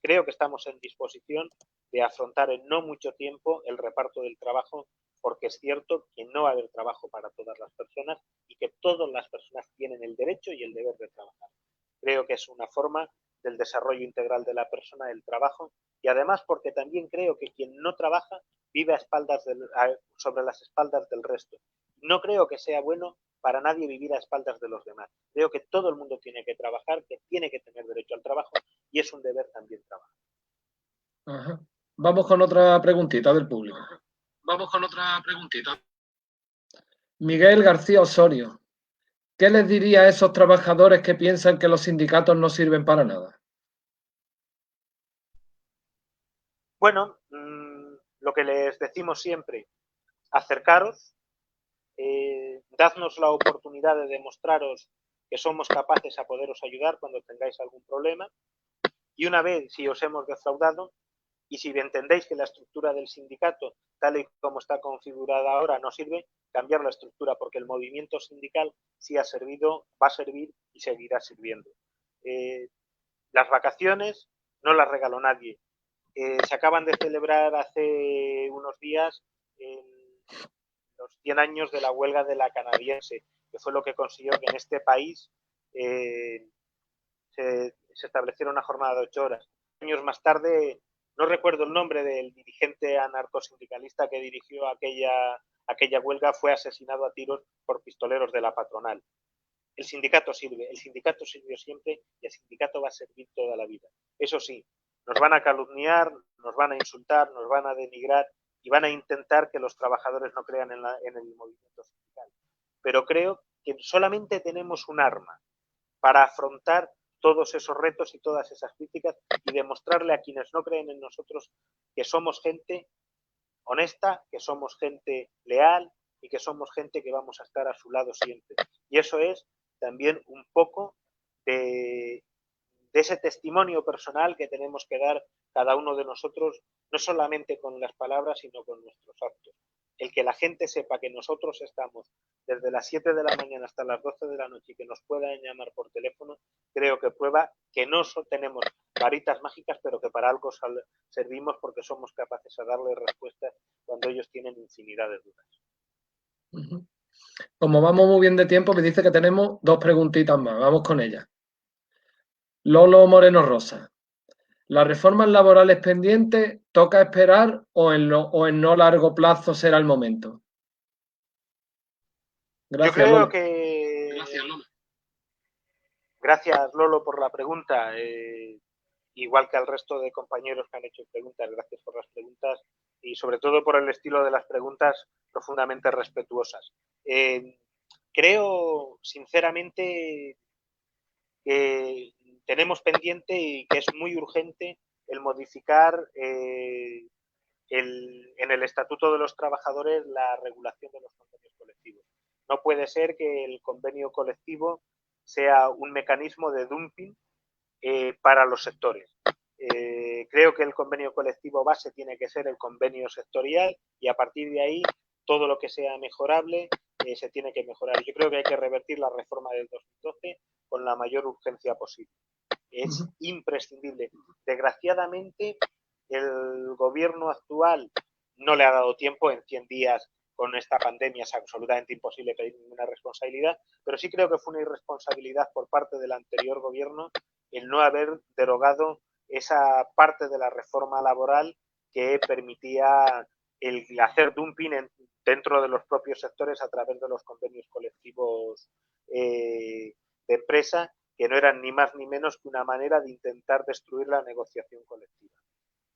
creo que estamos en disposición de afrontar en no mucho tiempo el reparto del trabajo, porque es cierto que no va a haber trabajo para todas las personas y que todas las personas tienen el derecho y el deber de trabajar. Creo que es una forma del desarrollo integral de la persona, del trabajo, y además porque también creo que quien no trabaja vive sobre las espaldas del resto. No creo que sea bueno para nadie vivir a espaldas de los demás. Creo que todo el mundo tiene que trabajar, que tiene que tener derecho al trabajo y es un deber también trabajar. Ajá. Vamos con otra preguntita del público. Vamos con otra preguntita. Miguel García Osorio. ¿Qué les diría a esos trabajadores que piensan que los sindicatos no sirven para nada? Bueno, lo que les decimos siempre, acercaros, dadnos la oportunidad de demostraros que somos capaces a poderos ayudar cuando tengáis algún problema y una vez si os hemos defraudado y si entendéis que la estructura del sindicato tal y como está configurada ahora no sirve, cambiar la estructura porque el movimiento sindical sí ha servido, va a servir y seguirá sirviendo. Las vacaciones no las regaló nadie. Se acaban de celebrar hace unos días los 100 años de la huelga de la canadiense, que fue lo que consiguió que en este país se estableciera una jornada de 8 horas. Años más tarde, no recuerdo el nombre del dirigente anarcosindicalista que dirigió aquella huelga, fue asesinado a tiros por pistoleros de la patronal. El sindicato sirve, el sindicato sirvió siempre y el sindicato va a servir toda la vida. Eso sí, nos van a calumniar, nos van a insultar, nos van a denigrar y van a intentar que los trabajadores no crean en el movimiento sindical. Pero creo que solamente tenemos un arma para afrontar todos esos retos y todas esas críticas y demostrarle a quienes no creen en nosotros que somos gente honesta, que somos gente leal y que somos gente que vamos a estar a su lado siempre. Y eso es también un poco de ese testimonio personal que tenemos que dar cada uno de nosotros, no solamente con las palabras, sino con nuestros actos. El que la gente sepa que nosotros estamos desde las 7 de la mañana hasta las 12 de la noche y que nos puedan llamar por teléfono, creo que prueba que no tenemos varitas mágicas, pero que para algo servimos porque somos capaces de darle respuestas cuando ellos tienen infinidad de dudas. Como vamos muy bien de tiempo, me dice que tenemos 2 preguntitas más. Vamos con ellas. Lolo Moreno Rosa. ¿Las reformas laborales pendientes toca esperar o en no largo plazo será el momento? Gracias, yo creo Lolo. Que... Gracias, Lolo. Gracias, Lolo, por la pregunta. Igual que al resto de compañeros que han hecho preguntas, gracias por las preguntas y sobre todo por el estilo de las preguntas profundamente respetuosas. Creo, sinceramente, que tenemos pendiente y que es muy urgente el modificar en el Estatuto de los Trabajadores la regulación de los convenios colectivos. No puede ser que el convenio colectivo sea un mecanismo de dumping para los sectores. Creo que el convenio colectivo base tiene que ser el convenio sectorial y a partir de ahí todo lo que sea mejorable se tiene que mejorar. Yo creo que hay que revertir la reforma del 2012 con la mayor urgencia posible. Es imprescindible. Desgraciadamente, el gobierno actual no le ha dado tiempo en 100 días con esta pandemia, es absolutamente imposible pedir ninguna responsabilidad, pero sí creo que fue una irresponsabilidad por parte del anterior gobierno el no haber derogado esa parte de la reforma laboral que permitía el hacer dumping dentro de los propios sectores a través de los convenios colectivos de empresa, que no eran ni más ni menos que una manera de intentar destruir la negociación colectiva.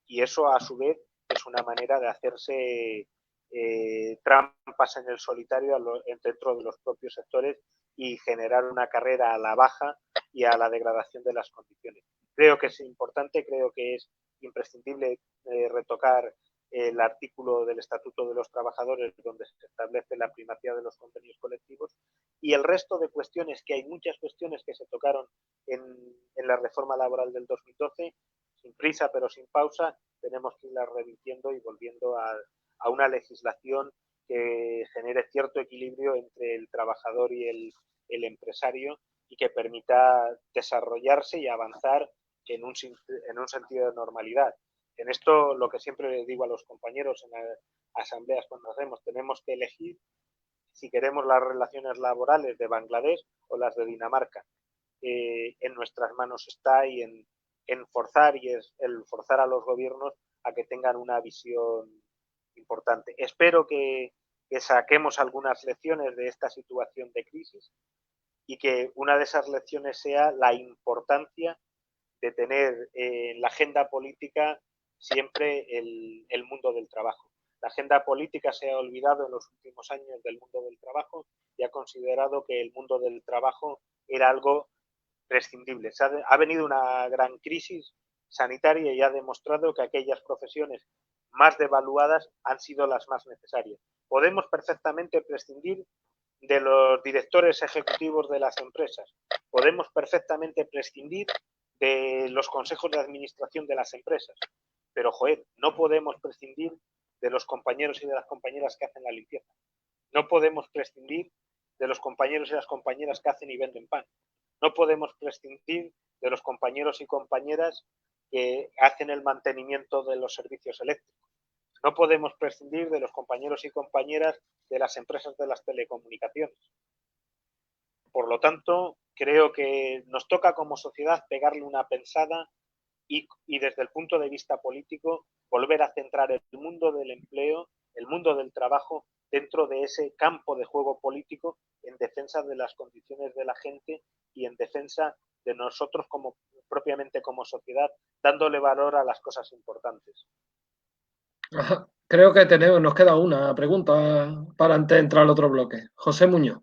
Y eso, a su vez, es una manera de hacerse trampas en el solitario dentro de los propios sectores y generar una carrera a la baja y a la degradación de las condiciones. Creo que es importante, creo que es imprescindible retocar el artículo del Estatuto de los Trabajadores donde se establece la primacía de los convenios colectivos y el resto de cuestiones, que hay muchas cuestiones que se tocaron en la reforma laboral del 2012, sin prisa pero sin pausa, tenemos que irlas revirtiendo y volviendo a una legislación que genere cierto equilibrio entre el trabajador y el empresario y que permita desarrollarse y avanzar en un sentido de normalidad. En esto, lo que siempre le digo a los compañeros en las asambleas cuando hacemos, tenemos que elegir si queremos las relaciones laborales de Bangladesh o las de Dinamarca. En nuestras manos está y en forzar y es el forzar a los gobiernos a que tengan una visión importante. Espero que saquemos algunas lecciones de esta situación de crisis y que una de esas lecciones sea la importancia de tener en la agenda política siempre el mundo del trabajo. La agenda política se ha olvidado en los últimos años del mundo del trabajo y ha considerado que el mundo del trabajo era algo prescindible. Ha venido una gran crisis sanitaria y ha demostrado que aquellas profesiones más devaluadas han sido las más necesarias. Podemos perfectamente prescindir de los directores ejecutivos de las empresas. Podemos perfectamente prescindir de los consejos de administración de las empresas. Pero, joder, no podemos prescindir de los compañeros y de las compañeras que hacen la limpieza. No podemos prescindir de los compañeros y las compañeras que hacen y venden pan. No podemos prescindir de los compañeros y compañeras que hacen el mantenimiento de los servicios eléctricos. No podemos prescindir de los compañeros y compañeras de las empresas de las telecomunicaciones. Por lo tanto, creo que nos toca como sociedad pegarle una pensada y desde el punto de vista político volver a centrar el mundo del empleo, el mundo del trabajo dentro de ese campo de juego político en defensa de las condiciones de la gente y en defensa de nosotros propiamente como sociedad, dándole valor a las cosas importantes. Ajá. Creo que nos queda una pregunta para antes de entrar al otro bloque. José Muñoz.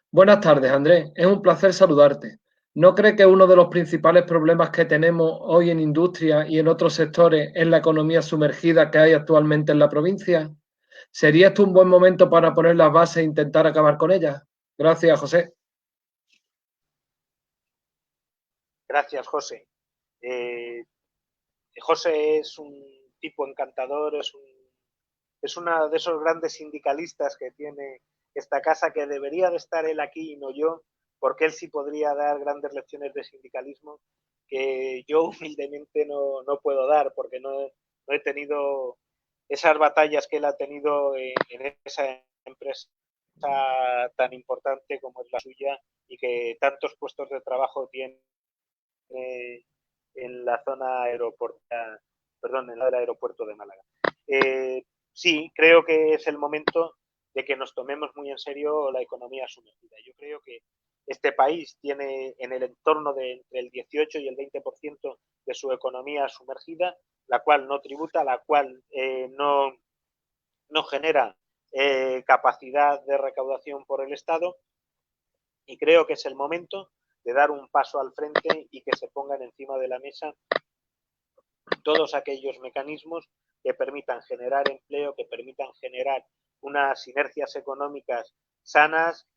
Buenas tardes, Andrés. Es un placer saludarte. ¿No cree que uno de los principales problemas que tenemos hoy en industria y en otros sectores es la economía sumergida que hay actualmente en la provincia? ¿Sería esto un buen momento para poner las bases e intentar acabar con ellas? Gracias, José. Gracias, José. José es un tipo encantador, es uno de esos grandes sindicalistas que tiene esta casa, que debería de estar él aquí y no yo, porque él sí podría dar grandes lecciones de sindicalismo que yo humildemente no puedo dar, porque no he tenido esas batallas que él ha tenido en esa empresa tan importante como es la suya y que tantos puestos de trabajo tiene en la zona aeroportuaria, en el aeropuerto de Málaga. Sí, creo que es el momento de que nos tomemos muy en serio la economía sumergida. Yo creo que este país tiene en el entorno de entre el 18 y el 20% de su economía sumergida, la cual no tributa, la cual no genera capacidad de recaudación por el Estado, y creo que es el momento de dar un paso al frente y que se pongan encima de la mesa todos aquellos mecanismos que permitan generar empleo, que permitan generar unas sinergias económicas sanas,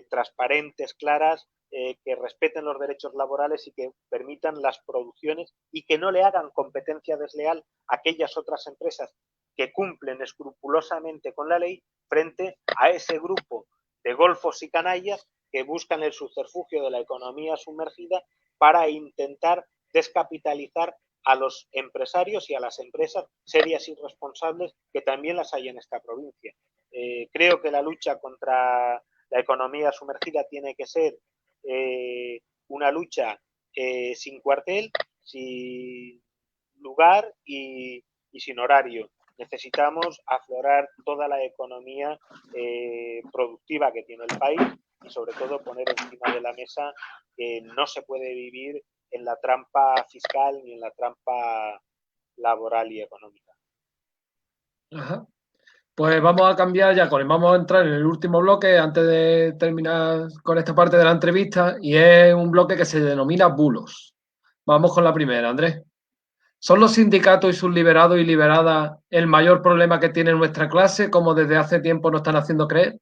transparentes, claras, que respeten los derechos laborales y que permitan las producciones y que no le hagan competencia desleal a aquellas otras empresas que cumplen escrupulosamente con la ley frente a ese grupo de golfos y canallas que buscan el subterfugio de la economía sumergida para intentar descapitalizar a los empresarios y a las empresas serias y responsables que también las hay en esta provincia. Creo que la lucha contra la economía sumergida tiene que ser una lucha sin cuartel, sin lugar y sin horario. Necesitamos aflorar toda la economía productiva que tiene el país y sobre todo poner encima de la mesa que no se puede vivir en la trampa fiscal ni en la trampa laboral y económica. Ajá. Pues vamos a cambiar ya, vamos a entrar en el último bloque antes de terminar con esta parte de la entrevista, y es un bloque que se denomina bulos. Vamos con la primera, Andrés. ¿Son los sindicatos y sus liberados y liberadas el mayor problema que tiene nuestra clase, como desde hace tiempo nos están haciendo creer?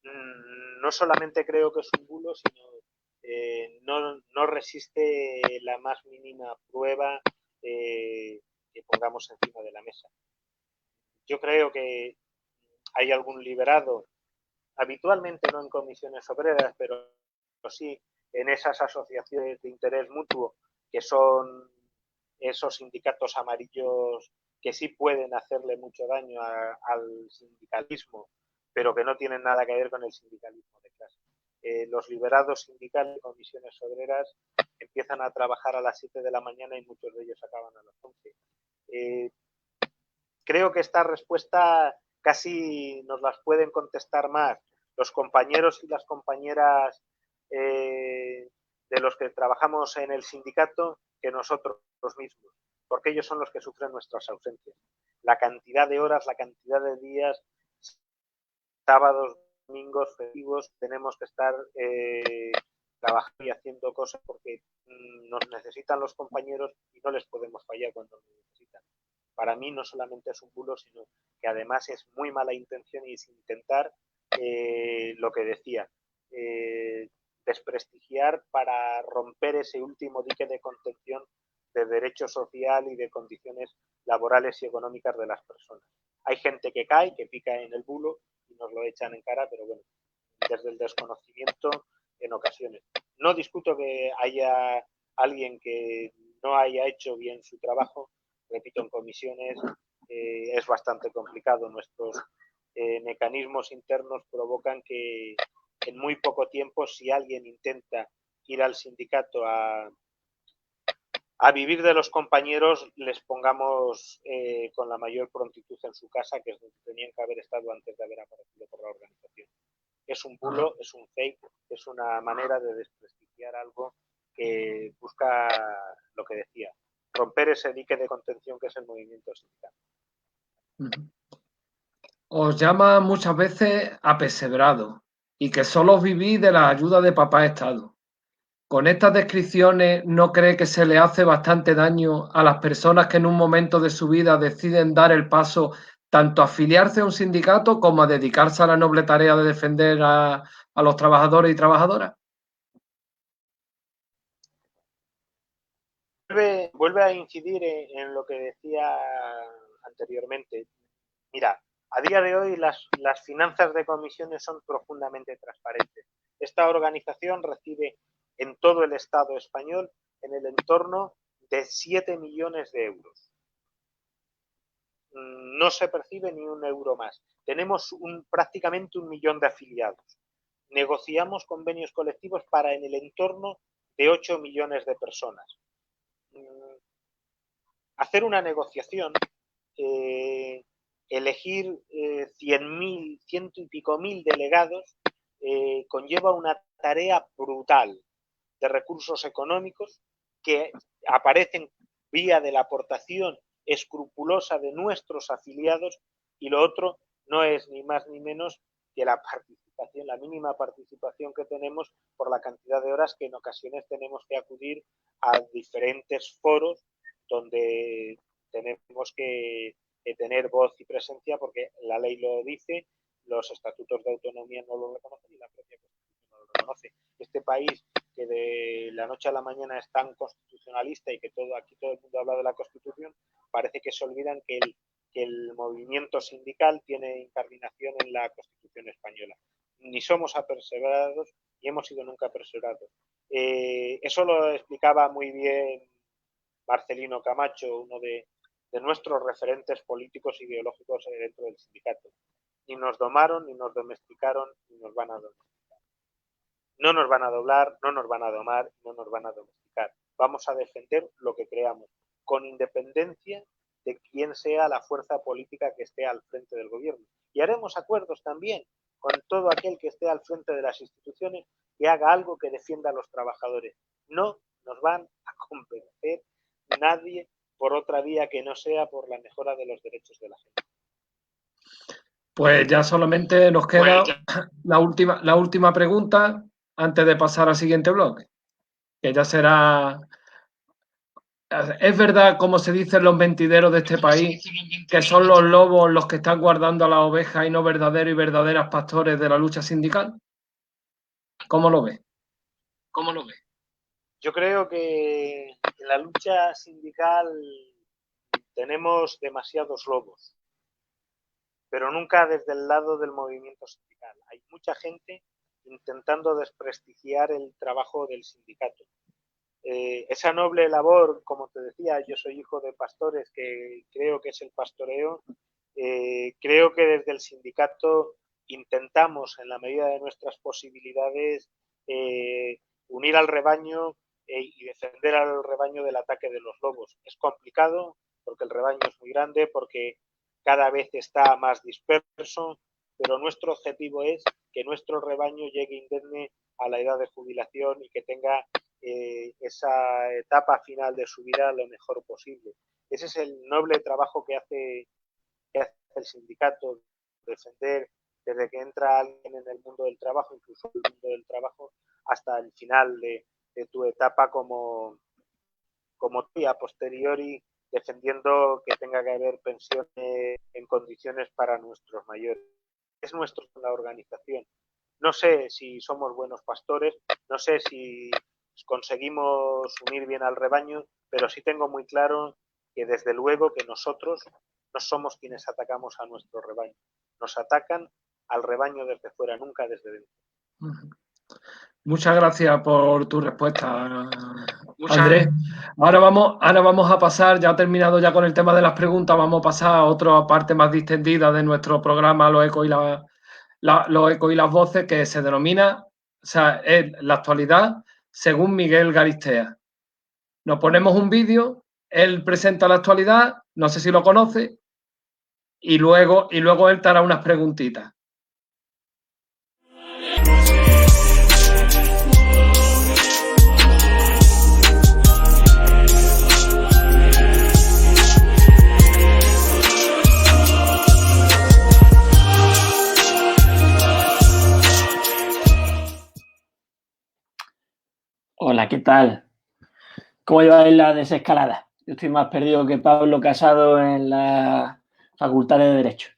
No solamente creo que es un bulo, sino no resiste la más mínima prueba que pongamos encima de la mesa. Yo creo que hay algún liberado, habitualmente no en comisiones obreras, pero sí en esas asociaciones de interés mutuo, que son esos sindicatos amarillos que sí pueden hacerle mucho daño al sindicalismo, pero que no tienen nada que ver con el sindicalismo de clase. Los liberados sindicales de comisiones obreras empiezan a trabajar a las 7 de la mañana y muchos de ellos acaban a las 11. Creo que esta respuesta casi nos las pueden contestar más los compañeros y las compañeras de los que trabajamos en el sindicato que nosotros mismos, porque ellos son los que sufren nuestras ausencias. La cantidad de horas, la cantidad de días, sábados, domingos, festivos, tenemos que estar trabajando y haciendo cosas porque nos necesitan los compañeros y no les podemos fallar cuando nos necesitan. Para mí no solamente es un bulo, sino que además es muy mala intención y es intentar lo que decía, desprestigiar para romper ese último dique de contención de derecho social y de condiciones laborales y económicas de las personas. Hay gente que cae, que pica en el bulo y nos lo echan en cara, pero bueno, desde el desconocimiento en ocasiones. No discuto que haya alguien que no haya hecho bien su trabajo, repito, en comisiones es bastante complicado. Nuestros mecanismos internos provocan que en muy poco tiempo, si alguien intenta ir al sindicato a vivir de los compañeros, les pongamos con la mayor prontitud en su casa, que es donde tenían que haber estado antes de haber aparecido por la organización. Es un bulo, es un fake, es una manera de desprestigiar algo que busca lo que decía, romper ese dique de contención que es el movimiento sindical. Os llama muchas veces apesebrado y que solo vivís de la ayuda de papá Estado. ¿Con estas descripciones no cree que se le hace bastante daño a las personas que en un momento de su vida deciden dar el paso tanto a afiliarse a un sindicato como a dedicarse a la noble tarea de defender a los trabajadores y trabajadoras? Vuelve a incidir en lo que decía anteriormente. Mira, a día de hoy las finanzas de comisiones son profundamente transparentes. Esta organización recibe en todo el Estado español en el entorno de 7 millones de euros. No se percibe ni un euro más. Tenemos prácticamente 1 millón de afiliados. Negociamos convenios colectivos para en el entorno de 8 millones de personas. Hacer una negociación, elegir 100.000, ciento y pico mil delegados, conlleva una tarea brutal de recursos económicos que aparecen vía de la aportación escrupulosa de nuestros afiliados, y lo otro no es ni más ni menos que la participación, la mínima participación que tenemos por la cantidad de horas que en ocasiones tenemos que acudir a diferentes foros donde tenemos que tener voz y presencia porque la ley lo dice, los estatutos de autonomía no lo reconocen y la propia Constitución no lo reconoce. Este país que de la noche a la mañana es tan constitucionalista y que aquí todo el mundo habla de la Constitución, parece que se olvidan que el movimiento sindical tiene incardinación en la Constitución española. Ni somos aperseverados ni hemos sido nunca aperseverados. Eso lo explicaba muy bien Marcelino Camacho, uno de nuestros referentes políticos ideológicos dentro del sindicato. Ni nos domaron, ni nos domesticaron, ni nos van a domesticar. No nos van a doblar, no nos van a domar, no nos van a domesticar. Vamos a defender lo que creamos, con independencia de quién sea la fuerza política que esté al frente del gobierno. Y haremos acuerdos también con todo aquel que esté al frente de las instituciones que haga algo que defienda a los trabajadores. No nos van a convencer nadie por otra vía que no sea por la mejora de los derechos de la gente. Pues ya solamente nos queda la última pregunta antes de pasar al siguiente bloque, que ya será... ¿Es verdad, como se dice en los mentideros de este país, que son los lobos los que están guardando a las ovejas y no verdaderos y verdaderas pastores de la lucha sindical? ¿Cómo lo ves? Yo creo que en la lucha sindical tenemos demasiados lobos, pero nunca desde el lado del movimiento sindical. Hay mucha gente intentando desprestigiar el trabajo del sindicato. Esa noble labor, como te decía, yo soy hijo de pastores, que creo que es el pastoreo. Creo que desde el sindicato intentamos, en la medida de nuestras posibilidades, unir al rebaño y defender al rebaño del ataque de los lobos. Es complicado porque el rebaño es muy grande, porque cada vez está más disperso, pero nuestro objetivo es que nuestro rebaño llegue indemne a la edad de jubilación y que tenga esa etapa final de su vida lo mejor posible. Ese es el noble trabajo que hace el sindicato, defender desde que entra alguien en el mundo del trabajo, incluso el mundo del trabajo, hasta el final de tu etapa como a posteriori, defendiendo que tenga que haber pensiones en condiciones para nuestros mayores. Es la organización. No sé si somos buenos pastores, no sé si conseguimos unir bien al rebaño, pero sí tengo muy claro que desde luego que nosotros no somos quienes atacamos a nuestro rebaño. Nos atacan al rebaño desde fuera, nunca desde dentro. Muchas gracias por tu respuesta, Andrés. Ahora vamos a pasar, ya terminado ya con el tema de las preguntas, vamos a pasar a otra parte más distendida de nuestro programa, los ecos y las voces, que se denomina, o sea, es la actualidad según Miguel Garistea. Nos ponemos un vídeo, él presenta la actualidad, no sé si lo conoce, y luego él te hará unas preguntitas. Hola, ¿qué tal? ¿Cómo lleváis la desescalada? Yo estoy más perdido que Pablo Casado en la Facultad de Derecho.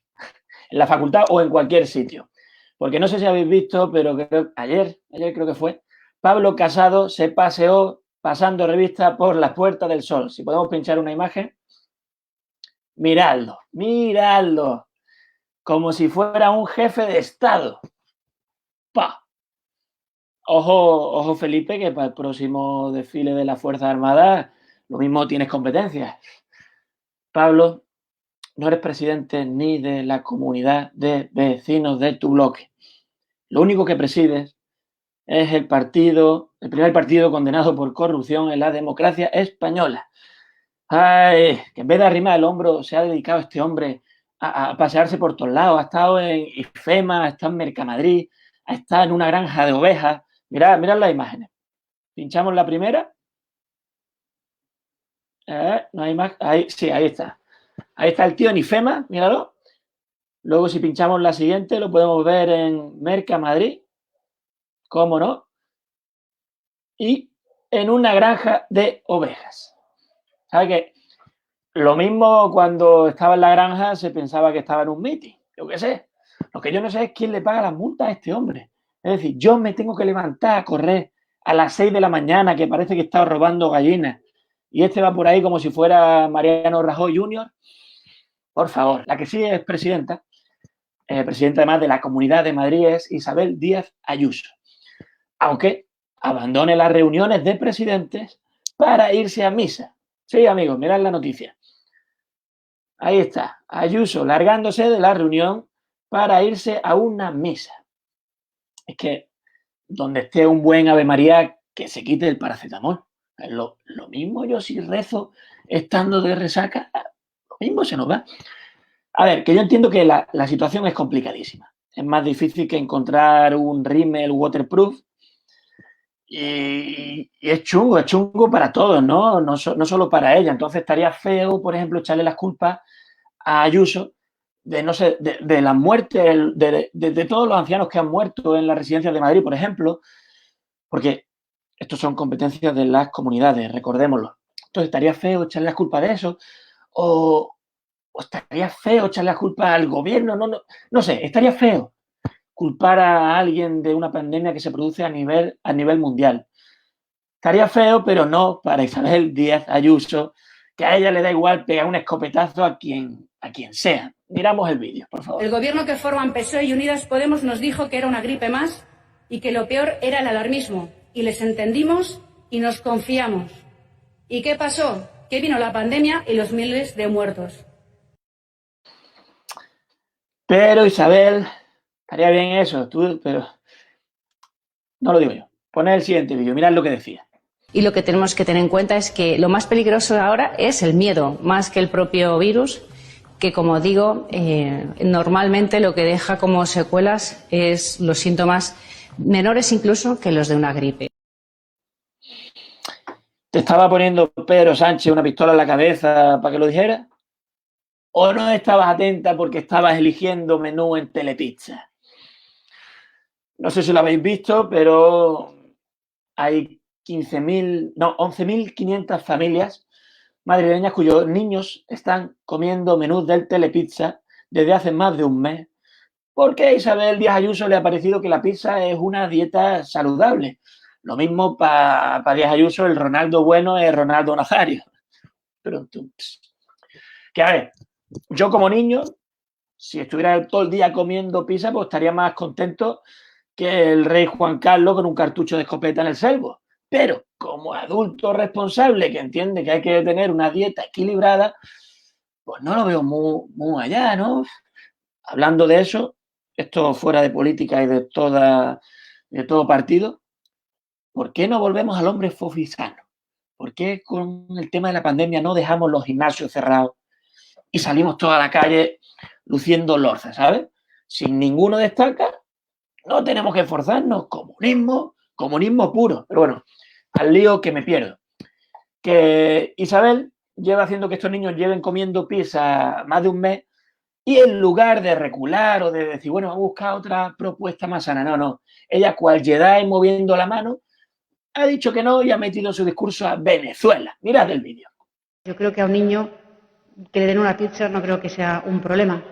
En la facultad o en cualquier sitio. Porque no sé si habéis visto, pero creo, ayer creo que fue, Pablo Casado se paseó pasando revista por las Puertas del Sol. Si podemos pinchar una imagen. Miradlo. Como si fuera un jefe de Estado. ¡Pah! Ojo, Felipe, que para el próximo desfile de las Fuerzas Armadas lo mismo tienes competencias. Pablo, no eres presidente ni de la comunidad de vecinos de tu bloque. Lo único que presides es el primer partido condenado por corrupción en la democracia española. Ay, que en vez de arrimar el hombro se ha dedicado este hombre a pasearse por todos lados. Ha estado en IFEMA, ha estado en Mercamadrid, ha estado en una granja de ovejas. Mirad las imágenes. Pinchamos la primera. No hay más. Ahí está. Ahí está el tío en IFEMA, míralo. Luego si pinchamos la siguiente lo podemos ver en Mercamadrid. ¿Cómo no? Y en una granja de ovejas. ¿Sabes qué? Lo mismo cuando estaba en la granja se pensaba que estaba en un meeting. Yo qué sé. Lo que yo no sé es quién le paga las multas a este hombre. Es decir, yo me tengo que levantar a correr a las 6 de la mañana, que parece que he estado robando gallinas, y este va por ahí como si fuera Mariano Rajoy Jr. Por favor, la que sí es presidenta además de la Comunidad de Madrid, es Isabel Díaz Ayuso. Aunque abandone las reuniones de presidentes para irse a misa. Sí, amigos, mirad la noticia. Ahí está, Ayuso largándose de la reunión para irse a una misa. Es que donde esté un buen Ave María, que se quite el paracetamol. Lo mismo yo si rezo estando de resaca, lo mismo se nos va. A ver, que yo entiendo que la situación es complicadísima. Es más difícil que encontrar un rímel waterproof Y es chungo para todos, ¿no? No solo para ella. Entonces estaría feo, por ejemplo, echarle las culpas a Ayuso de, no sé, de las muertes, de todos los ancianos que han muerto en las residencias de Madrid, por ejemplo, porque estos son competencias de las comunidades, recordémoslo. Entonces estaría feo echarle las culpas de eso, o estaría feo echarle las culpas al gobierno, no sé, estaría feo culpar a alguien de una pandemia que se produce a nivel mundial. Estaría feo, pero no para Isabel Díaz Ayuso, que a ella le da igual pegar un escopetazo a quien sea. Miramos el vídeo, por favor. El gobierno que forman PSOE y Unidas Podemos nos dijo que era una gripe más y que lo peor era el alarmismo. Y les entendimos y nos confiamos. ¿Y qué pasó? Que vino la pandemia y los miles de muertos. Pero, Isabel, estaría bien eso, pero no lo digo yo. Poned el siguiente vídeo, mirad lo que decía. Y lo que tenemos que tener en cuenta es que lo más peligroso ahora es el miedo, más que el propio virus, que, como digo, normalmente lo que deja como secuelas es los síntomas menores incluso que los de una gripe. ¿Te estaba poniendo Pedro Sánchez una pistola en la cabeza para que lo dijera? ¿O no estabas atenta porque estabas eligiendo menú en Telepizza? No sé si lo habéis visto, pero hay 11.500 familias madrileñas cuyos niños están comiendo menús del Telepizza desde hace más de un mes, porque a Isabel Díaz Ayuso le ha parecido que la pizza es una dieta saludable. Lo mismo para Díaz Ayuso, el Ronaldo bueno es Ronaldo Nazario. Pero que a ver, yo como niño, si estuviera todo el día comiendo pizza, pues estaría más contento que el rey Juan Carlos con un cartucho de escopeta en el Selvo. Pero como adulto responsable que entiende que hay que tener una dieta equilibrada, pues no lo veo muy allá, ¿no? Hablando de eso, esto fuera de política y de todo partido, ¿por qué no volvemos al hombre fofisano? ¿Por qué con el tema de la pandemia no dejamos los gimnasios cerrados y salimos toda la calle luciendo lorzas, ¿sabes? Sin ninguno destaca, no tenemos que esforzarnos. Comunismo puro. Pero bueno, al lío que me pierdo. Que Isabel lleva haciendo que estos niños lleven comiendo pizza más de un mes y en lugar de recular o de decir, bueno, vamos a buscar otra propuesta más sana. No. Ella, cual Jedi moviendo la mano, ha dicho que no y ha metido su discurso a Venezuela. Mirad el vídeo. Yo creo que a un niño que le den una pizza no creo que sea un problema.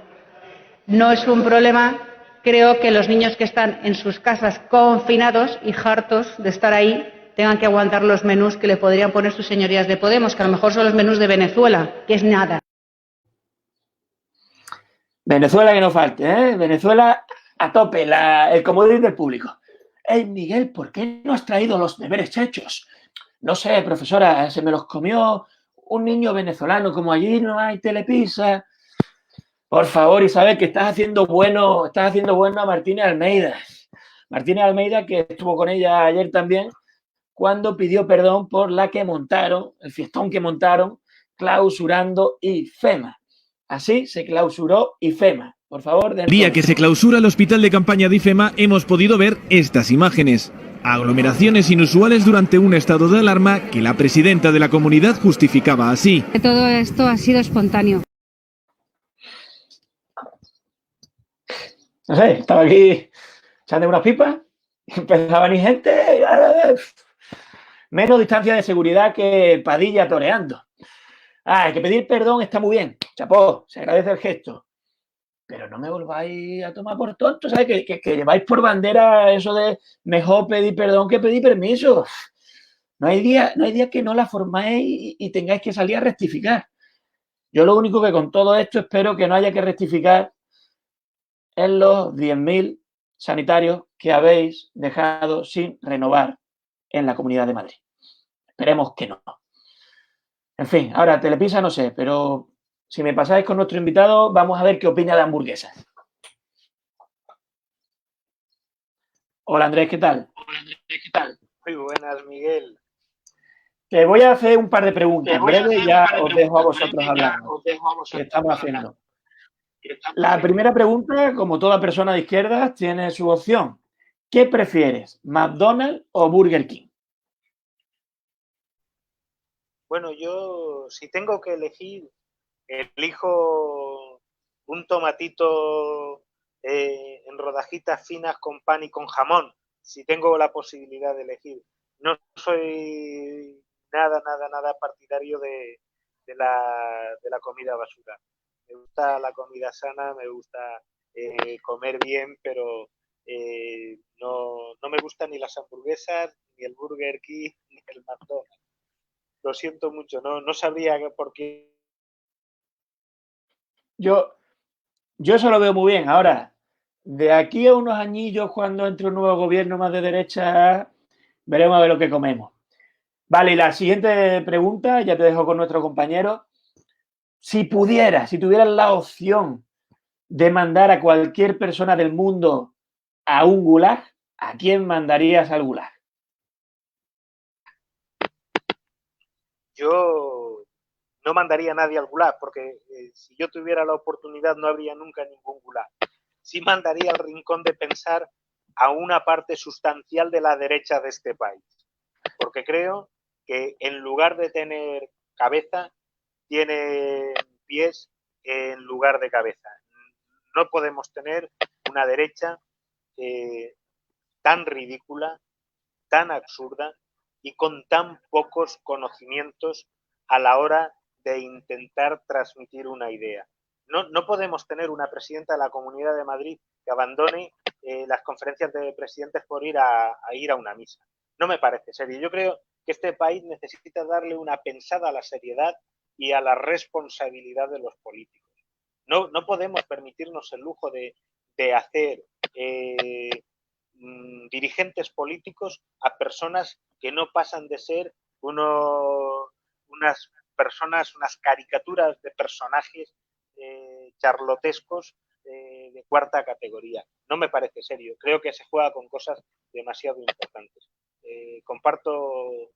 No es un problema. Creo que los niños que están en sus casas confinados y hartos de estar ahí tengan que aguantar los menús que le podrían poner sus señorías de Podemos, que a lo mejor son los menús de Venezuela, que es nada. Venezuela que no falte, ¿eh? Venezuela a tope, el comodín del público. Hey, Miguel, ¿por qué no has traído los deberes hechos? No sé, profesora, se me los comió un niño venezolano, como allí no hay Telepizza. Por favor, Isabel, que estás haciendo bueno a Martínez Almeida. Martínez Almeida, que estuvo con ella ayer también, cuando pidió perdón por la que montaron, el fiestón que montaron, clausurando IFEMA. Así se clausuró IFEMA. Por favor. El día que se clausura el hospital de campaña de IFEMA hemos podido ver estas imágenes. Aglomeraciones inusuales durante un estado de alarma que la presidenta de la comunidad justificaba así. Todo esto ha sido espontáneo. No sé, estaba aquí echando unas pipas y empezaba a venir gente. Menos distancia de seguridad que Padilla toreando. Hay que pedir perdón, está muy bien. Chapó, se agradece el gesto. Pero no me volváis a tomar por tonto, ¿sabes? Que lleváis por bandera eso de mejor pedir perdón que pedir permiso. No hay día que no la formáis y tengáis que salir a rectificar. Yo lo único que con todo esto espero que no haya que rectificar en los 10.000 sanitarios que habéis dejado sin renovar en la Comunidad de Madrid. Esperemos que no. En fin, ahora Telepizza no sé, pero si me pasáis con nuestro invitado, vamos a ver qué opina de hamburguesas. Hola Andrés, ¿qué tal? Muy buenas, Miguel. Te voy a hacer un par de preguntas en breve y ya os dejo a vosotros hablar. ¿Qué estamos haciendo? La primera pregunta, como toda persona de izquierdas, tiene su opción. ¿Qué prefieres, McDonald's o Burger King? Bueno, yo si tengo que elegir, elijo un tomatito en rodajitas finas con pan y con jamón, si tengo la posibilidad de elegir. No soy nada partidario de la comida basura. Me gusta la comida sana, me gusta comer bien, pero no me gustan ni las hamburguesas, ni el Burger King, ni el McDonald's. Lo siento mucho, no sabría por qué. Yo eso lo veo muy bien. Ahora, de aquí a unos añillos, cuando entre un nuevo gobierno más de derecha, veremos a ver lo que comemos. Vale, y la siguiente pregunta, ya te dejo con nuestro compañero. Si tuvieras la opción de mandar a cualquier persona del mundo a un gulag, ¿a quién mandarías al gulag? Yo no mandaría a nadie al gulag, porque si yo tuviera la oportunidad no habría nunca ningún gulag. Sí mandaría al rincón de pensar a una parte sustancial de la derecha de este país, porque creo que en lugar de tener cabeza, tiene pies en lugar de cabeza. No podemos tener una derecha tan ridícula, tan absurda y con tan pocos conocimientos a la hora de intentar transmitir una idea. No podemos tener una presidenta de la Comunidad de Madrid que abandone las conferencias de presidentes por ir a una misa. No me parece serio. Yo creo que este país necesita darle una pensada a la seriedad y a la responsabilidad de los políticos. No podemos permitirnos el lujo de hacer dirigentes políticos a personas que no pasan de ser unas personas, unas caricaturas de personajes charlotescos de cuarta categoría. No me parece serio. Creo que se juega con cosas demasiado importantes. Comparto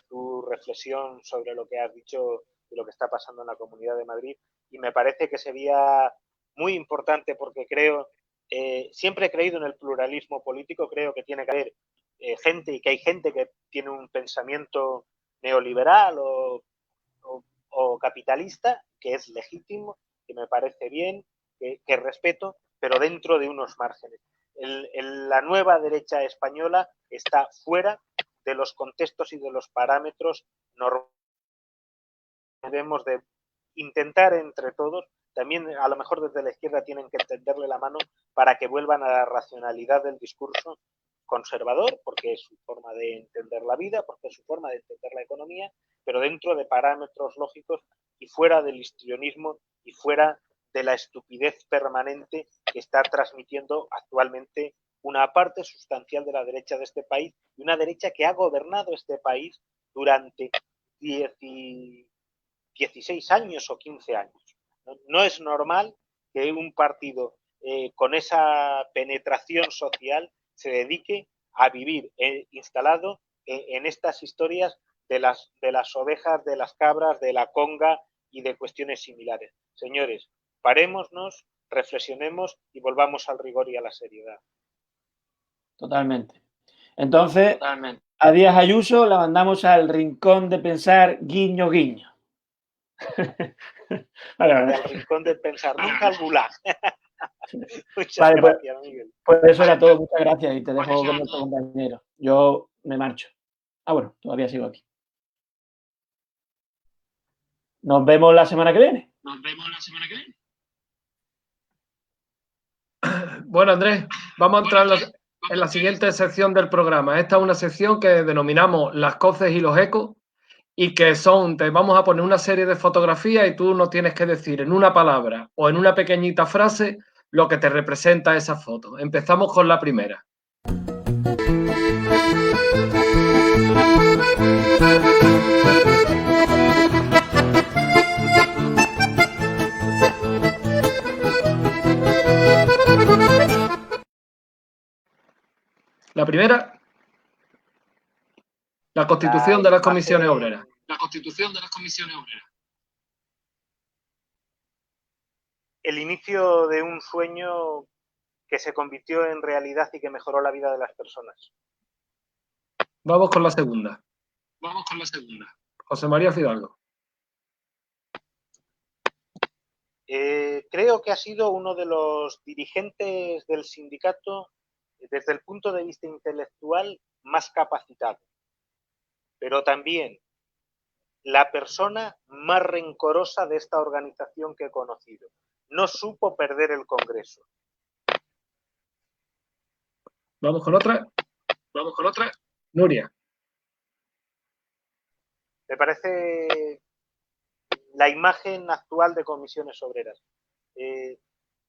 tu reflexión sobre lo que has dicho y lo que está pasando en la Comunidad de Madrid, y me parece que sería muy importante, porque creo, siempre he creído en el pluralismo político, creo que tiene que haber gente, y que hay gente que tiene un pensamiento neoliberal o capitalista, que es legítimo, que me parece bien, que respeto, pero dentro de unos márgenes. La nueva derecha española está fuera de los contextos y de los parámetros normales. Debemos de intentar entre todos, también a lo mejor desde la izquierda tienen que tenderle la mano para que vuelvan a la racionalidad del discurso conservador, porque es su forma de entender la vida, porque es su forma de entender la economía, pero dentro de parámetros lógicos y fuera del histrionismo y fuera de la estupidez permanente que está transmitiendo actualmente una parte sustancial de la derecha de este país, y una derecha que ha gobernado este país durante 16 años o 15 años. No es normal que un partido con esa penetración social se dedique a vivir instalado en estas historias de las ovejas, de las cabras, de la conga y de cuestiones similares. Señores, parémonos, reflexionemos y volvamos al rigor y a la seriedad. Totalmente. Entonces, a Díaz Ayuso la mandamos al rincón de pensar guiño, guiño. Al rincón de pensar, nunca al gulag. Muchas gracias, Miguel. Pues eso era todo, muchas gracias, y te dejo con nuestro compañero. Yo me marcho. Bueno, todavía sigo aquí. Nos vemos la semana que viene. Bueno, Andrés, vamos a entrar en la siguiente sección del programa. Esta es una sección que denominamos las coces y los ecos, y que te vamos a poner una serie de fotografías y tú nos tienes que decir en una palabra o en una pequeñita frase lo que te representa esa foto. Empezamos con la primera. La primera, la constitución de las comisiones obreras. La constitución de las comisiones obreras. El inicio de un sueño que se convirtió en realidad y que mejoró la vida de las personas. Vamos con la segunda. Vamos con la segunda. José María Fidalgo. Creo que ha sido uno de los dirigentes del sindicato desde el punto de vista intelectual más capacitado, pero también la persona más rencorosa de esta organización que he conocido. No supo perder el Congreso. Vamos con otra. Nuria. Me parece la imagen actual de Comisiones Obreras.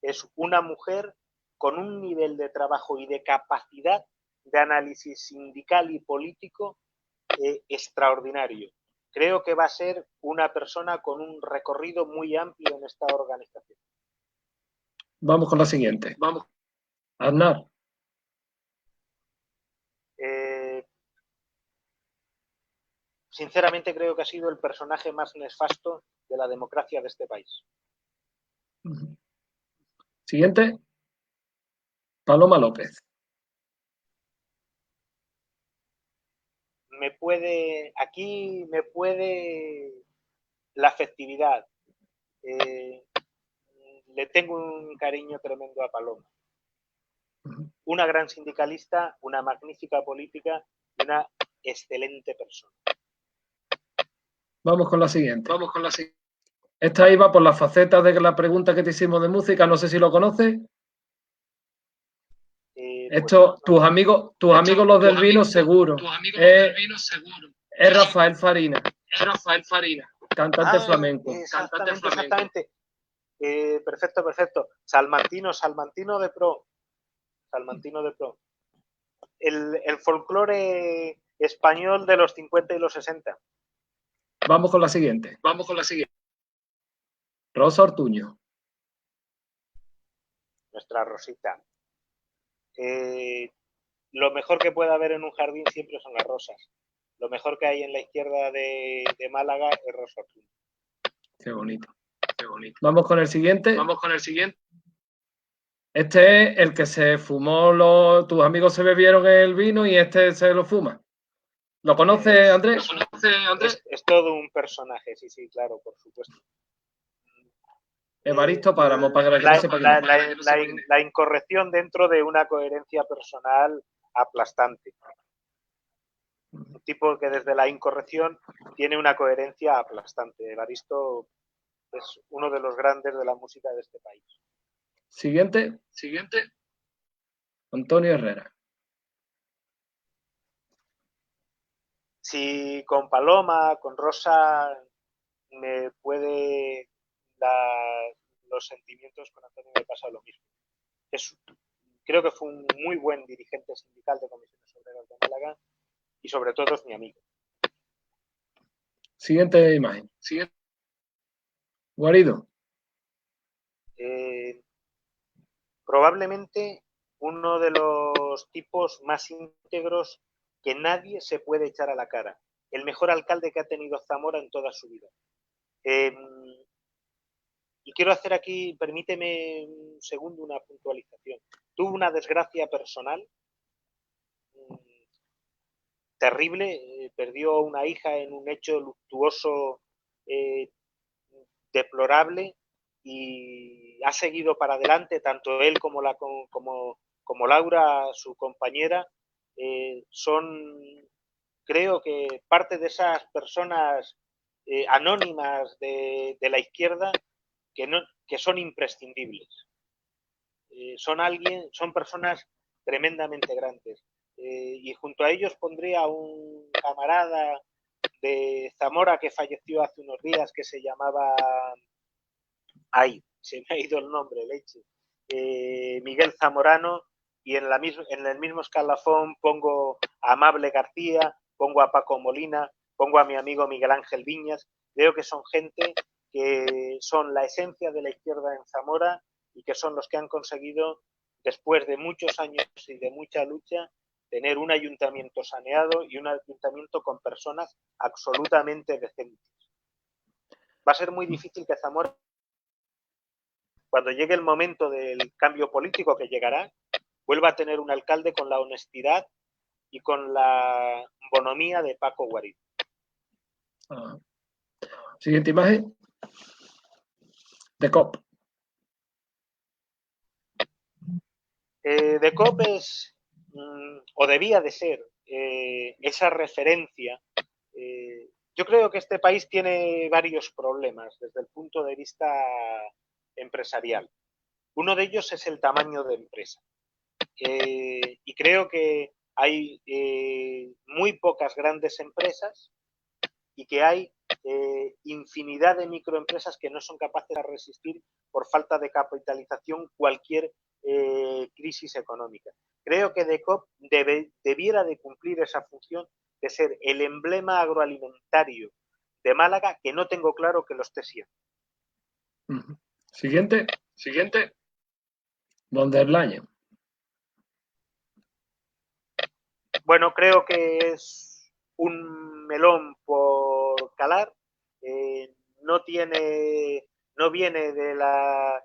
Es una mujer con un nivel de trabajo y de capacidad de análisis sindical y político extraordinario. Creo que va a ser una persona con un recorrido muy amplio en esta organización. Vamos con la siguiente. Aznar. Sinceramente creo que ha sido el personaje más nefasto de la democracia de este país. Siguiente. Paloma López. Aquí me puede la afectividad. Le tengo un cariño tremendo a Paloma. Una gran sindicalista, una magnífica política y una excelente persona. Vamos con la siguiente. Esta iba por las facetas de la pregunta que te hicimos de música. No sé si lo conoces. Esto, pues, tus amigos los del vino, seguro. Es Rafael Farina. Cantante flamenco. Exactamente. Perfecto. Salmantino de Pro. El folclore español de los 50 y los 60. Vamos con la siguiente. Rosa Ortuño. Nuestra Rosita. Lo mejor que puede haber en un jardín siempre son las rosas. Lo mejor que hay en la izquierda de Málaga es Rosa Ortuño. Qué bonito. Vamos con el siguiente. Este es el que se fumó, tus amigos se bebieron el vino y este se lo fuma. ¿Lo conoce, Andrés? Es todo un personaje, sí, claro, por supuesto. Evaristo Páramo, para que no sepa la incorrección dentro de una coherencia personal aplastante. Un tipo que desde la incorrección tiene una coherencia aplastante. Evaristo es uno de los grandes de la música de este país. Siguiente. Antonio Herrera. Si con Paloma, con Rosa, me puede los sentimientos, con Antonio me pasa lo mismo. Creo que fue un muy buen dirigente sindical de Comisiones Obreras de Málaga y sobre todo es mi amigo. Siguiente imagen. Guarido. Probablemente uno de los tipos más íntegros que nadie se puede echar a la cara. El mejor alcalde que ha tenido Zamora en toda su vida. Y quiero hacer aquí, permíteme un segundo, una puntualización. Tuvo una desgracia personal terrible, perdió una hija en un hecho luctuoso deplorable y ha seguido para adelante, tanto él como Laura, su compañera, son, creo que parte de esas personas anónimas de la izquierda que son imprescindibles. Son personas tremendamente grandes. Y junto a ellos pondría a un camarada de Zamora que falleció hace unos días, que se llamaba... Ay, se me ha ido el nombre, leche. Miguel Zamorano, y en el mismo escalafón pongo a Amable García, pongo a Paco Molina, pongo a mi amigo Miguel Ángel Viñas. Veo que son gente que son la esencia de la izquierda en Zamora y que son los que han conseguido, después de muchos años y de mucha lucha, tener un ayuntamiento saneado y un ayuntamiento con personas absolutamente decentes. Va a ser muy difícil que Zamora, cuando llegue el momento del cambio político que llegará, vuelva a tener un alcalde con la honestidad y con la bonomía de Paco Guarido. Siguiente imagen. DECOP. DECOP es, o debía de ser, esa referencia. Yo creo que este país tiene varios problemas desde el punto de vista empresarial. Uno de ellos es el tamaño de empresa. Y creo que hay muy pocas grandes empresas y que hay infinidad de microempresas que no son capaces de resistir por falta de capitalización cualquier crisis económica. Creo que DECOP debiera de cumplir esa función de ser el emblema agroalimentario de Málaga, que no tengo claro que lo esté siendo. Siguiente. Von der Leyen. Bueno, creo que es un melón por calar. No viene de la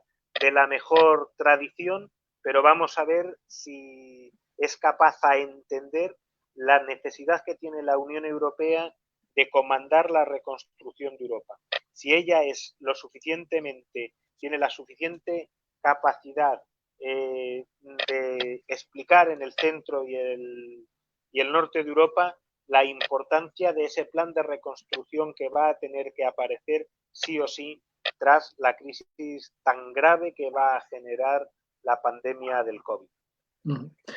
mejor tradición, pero vamos a ver si es capaz a entender la necesidad que tiene la Unión Europea de comandar la reconstrucción de Europa. Si ella tiene la suficiente capacidad de explicar en el centro y el norte de Europa la importancia de ese plan de reconstrucción que va a tener que aparecer sí o sí tras la crisis tan grave que va a generar la pandemia del COVID.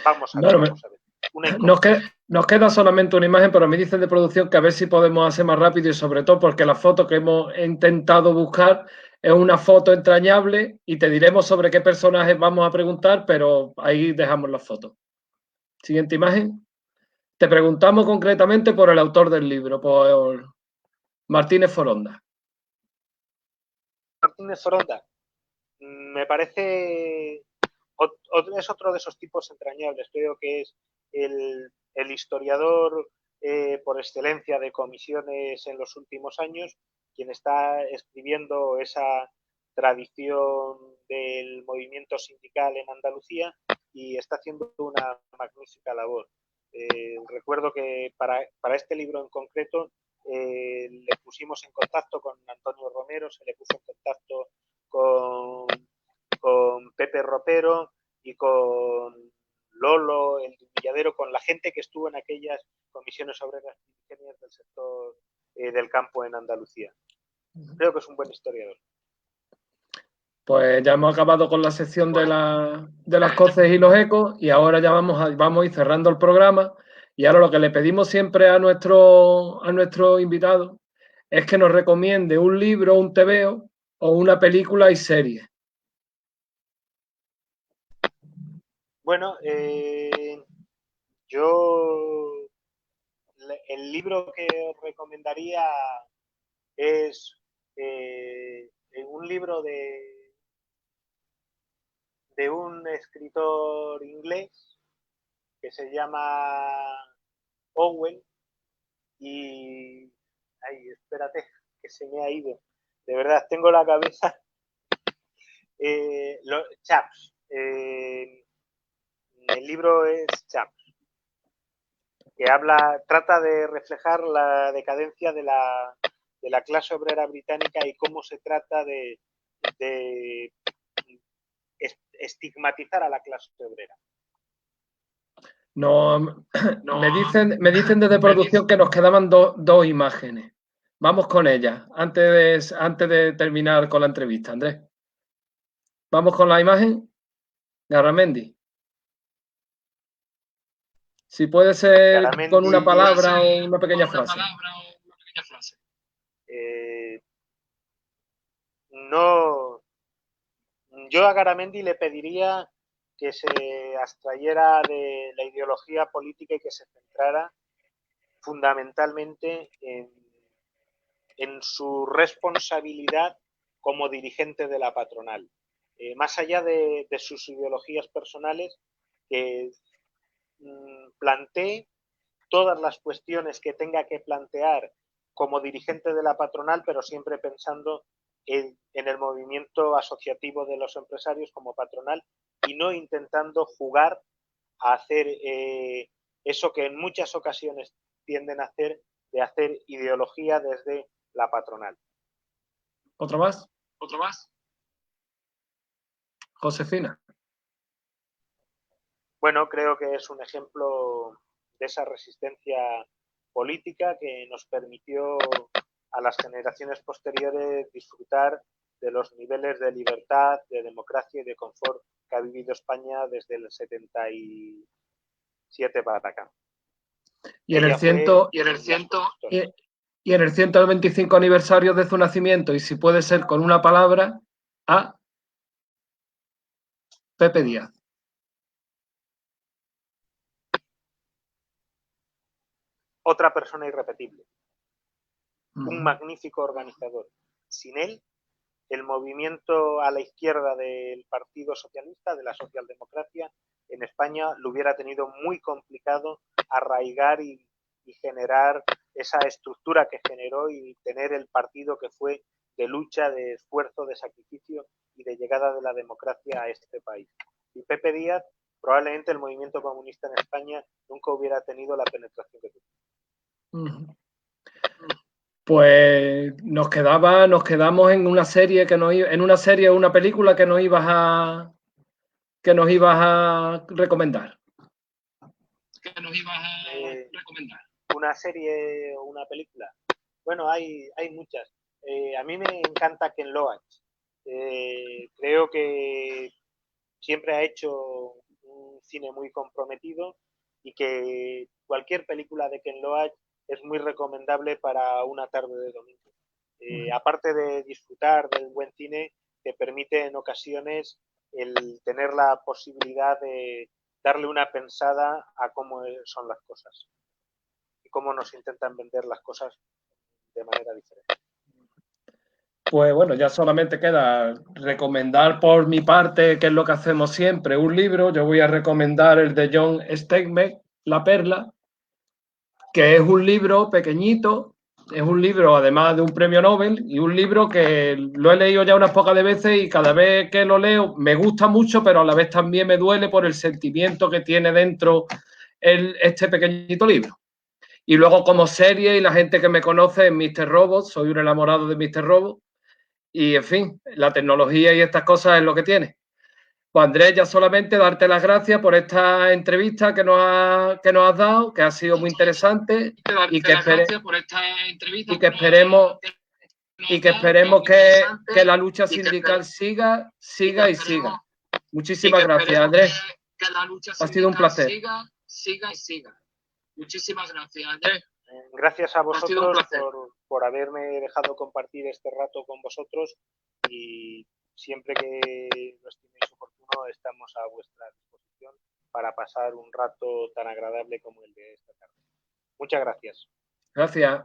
Vamos a ver. Nos queda solamente una imagen, pero me dicen de producción que a ver si podemos hacer más rápido y sobre todo porque la foto que hemos intentado buscar es una foto entrañable y te diremos sobre qué personajes vamos a preguntar, pero ahí dejamos la foto. Siguiente imagen. Te preguntamos concretamente por el autor del libro, por Martínez Foronda. Martínez Foronda, me parece, es otro de esos tipos entrañables. Creo que es el historiador por excelencia de comisiones en los últimos años, quien está escribiendo esa tradición del movimiento sindical en Andalucía y está haciendo una magnífica labor. Recuerdo que para este libro en concreto le pusimos en contacto con Antonio Romero, se le puso en contacto con Pepe Ropero y con Lolo, el Villadero, con la gente que estuvo en aquellas comisiones obreras primigenias del sector del campo en Andalucía. Creo que es un buen historiador. Pues ya hemos acabado con la sección de las coces y los ecos y ahora ya vamos a ir cerrando el programa. Y ahora lo que le pedimos siempre a nuestro invitado es que nos recomiende un libro, un tebeo o una película y serie. Bueno, el libro que os recomendaría es un libro de un escritor inglés que se llama Owen y... Ay, espérate, que se me ha ido. De verdad, tengo la cabeza... Chaps. El libro es Chaps, que trata de reflejar la decadencia de la clase obrera británica y cómo se trata de estigmatizar a la clase obrera. Me dicen desde producción que nos quedaban dos imágenes. Vamos con ellas, antes de terminar con la entrevista, Andrés. Vamos con la imagen. Garamendi. Si puede ser Garamendi, con una palabra o una pequeña frase. No. Yo a Garamendi le pediría que se abstrayera de la ideología política y que se centrara fundamentalmente en su responsabilidad como dirigente de la patronal. Más allá de sus ideologías personales, que plantee todas las cuestiones que tenga que plantear como dirigente de la patronal, pero siempre pensando en el movimiento asociativo de los empresarios como patronal y no intentando jugar a hacer eso que en muchas ocasiones tienden a hacer, de hacer ideología desde la patronal. ¿Otro más? ¿Otro más? Josefina. Bueno, creo que es un ejemplo de esa resistencia política que nos permitió a las generaciones posteriores disfrutar de los niveles de libertad, de democracia y de confort que ha vivido España desde el 77 para acá. Y en el 125 aniversario de su nacimiento, y si puede ser con una palabra, a Pepe Díaz. Otra persona irrepetible. Un magnífico organizador. Sin él, el movimiento a la izquierda del Partido Socialista, de la socialdemocracia, en España lo hubiera tenido muy complicado arraigar y generar esa estructura que generó y tener el partido que fue de lucha, de esfuerzo, de sacrificio y de llegada de la democracia a este país. Y Pepe Díaz, probablemente el movimiento comunista en España nunca hubiera tenido la penetración que tuvo. Pues nos quedamos en una serie o una película que nos ibas a recomendar. Una serie o una película. Bueno, hay muchas. A mí me encanta Ken Loach. Creo que siempre ha hecho un cine muy comprometido y que cualquier película de Ken Loach es muy recomendable para una tarde de domingo. Aparte de disfrutar del buen cine, te permite en ocasiones el tener la posibilidad de darle una pensada a cómo son las cosas y cómo nos intentan vender las cosas de manera diferente. Pues bueno, ya solamente queda recomendar por mi parte, que es lo que hacemos siempre, un libro. Yo voy a recomendar el de John Steinbeck, La Perla, que es un libro pequeñito, es un libro además de un premio Nobel y un libro que lo he leído ya unas pocas de veces y cada vez que lo leo me gusta mucho, pero a la vez también me duele por el sentimiento que tiene dentro este pequeñito libro. Y luego como serie, y la gente que me conoce es Mr. Robot, soy un enamorado de Mr. Robot y en fin, la tecnología y estas cosas es lo que tiene. Pues Andrés, ya solamente darte las gracias por esta entrevista que nos has dado, que ha sido muy interesante y que esperemos que la lucha sindical siga y siga. Muchísimas gracias, Andrés. Ha sido un placer. Muchísimas gracias, Andrés. Gracias a vosotros por haberme dejado compartir este rato con vosotros y siempre que lo estiméis oportuno estamos a vuestra disposición para pasar un rato tan agradable como el de esta tarde. Muchas gracias. Gracias.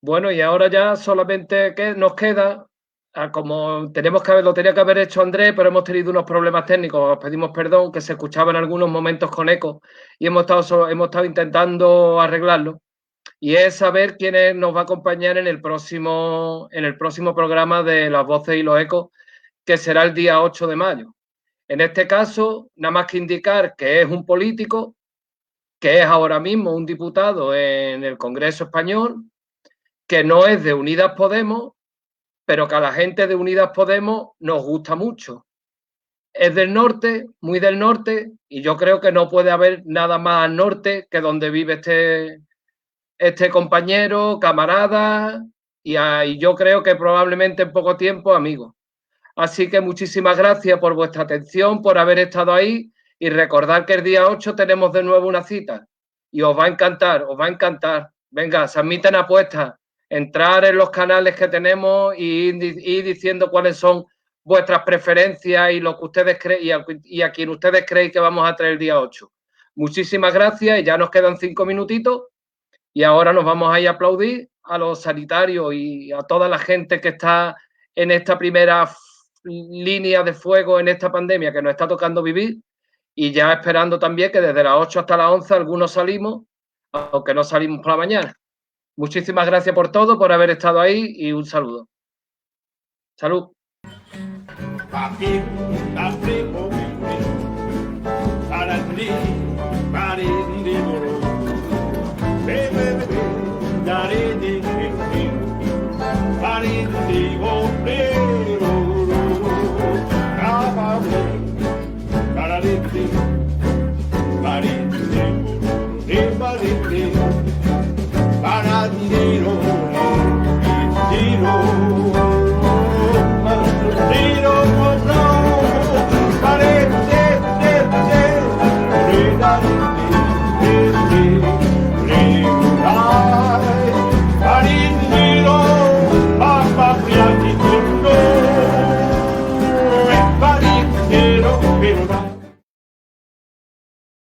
Bueno, y ahora ya solamente nos queda, como lo tenía que haber hecho Andrés, pero hemos tenido unos problemas técnicos, os pedimos perdón, que se escuchaba en algunos momentos con eco y hemos estado intentando arreglarlo. Y es saber quién nos va a acompañar en el próximo programa de Las Voces y los Ecos, que será el día 8 de mayo. En este caso, nada más que indicar que es un político, que es ahora mismo un diputado en el Congreso Español, que no es de Unidas Podemos, pero que a la gente de Unidas Podemos nos gusta mucho. Es del norte, muy del norte, y yo creo que no puede haber nada más al norte que donde vive este compañero, camarada, y yo creo que probablemente en poco tiempo amigo. Así que muchísimas gracias por vuestra atención, por haber estado ahí, y recordad que el día 8 tenemos de nuevo una cita, y os va a encantar. Venga, se admiten apuestas, entrar en los canales que tenemos y ir diciendo cuáles son vuestras preferencias y lo que ustedes creen y a quien ustedes creen que vamos a traer el día 8. Muchísimas gracias y ya nos quedan 5 minutitos y ahora nos vamos a ir a aplaudir a los sanitarios y a toda la gente que está en esta primera línea de fuego en esta pandemia que nos está tocando vivir y ya esperando también que desde las 8 hasta las 11 algunos salimos, aunque no salimos por la mañana. Muchísimas gracias por todo, por haber estado ahí y un saludo. Salud.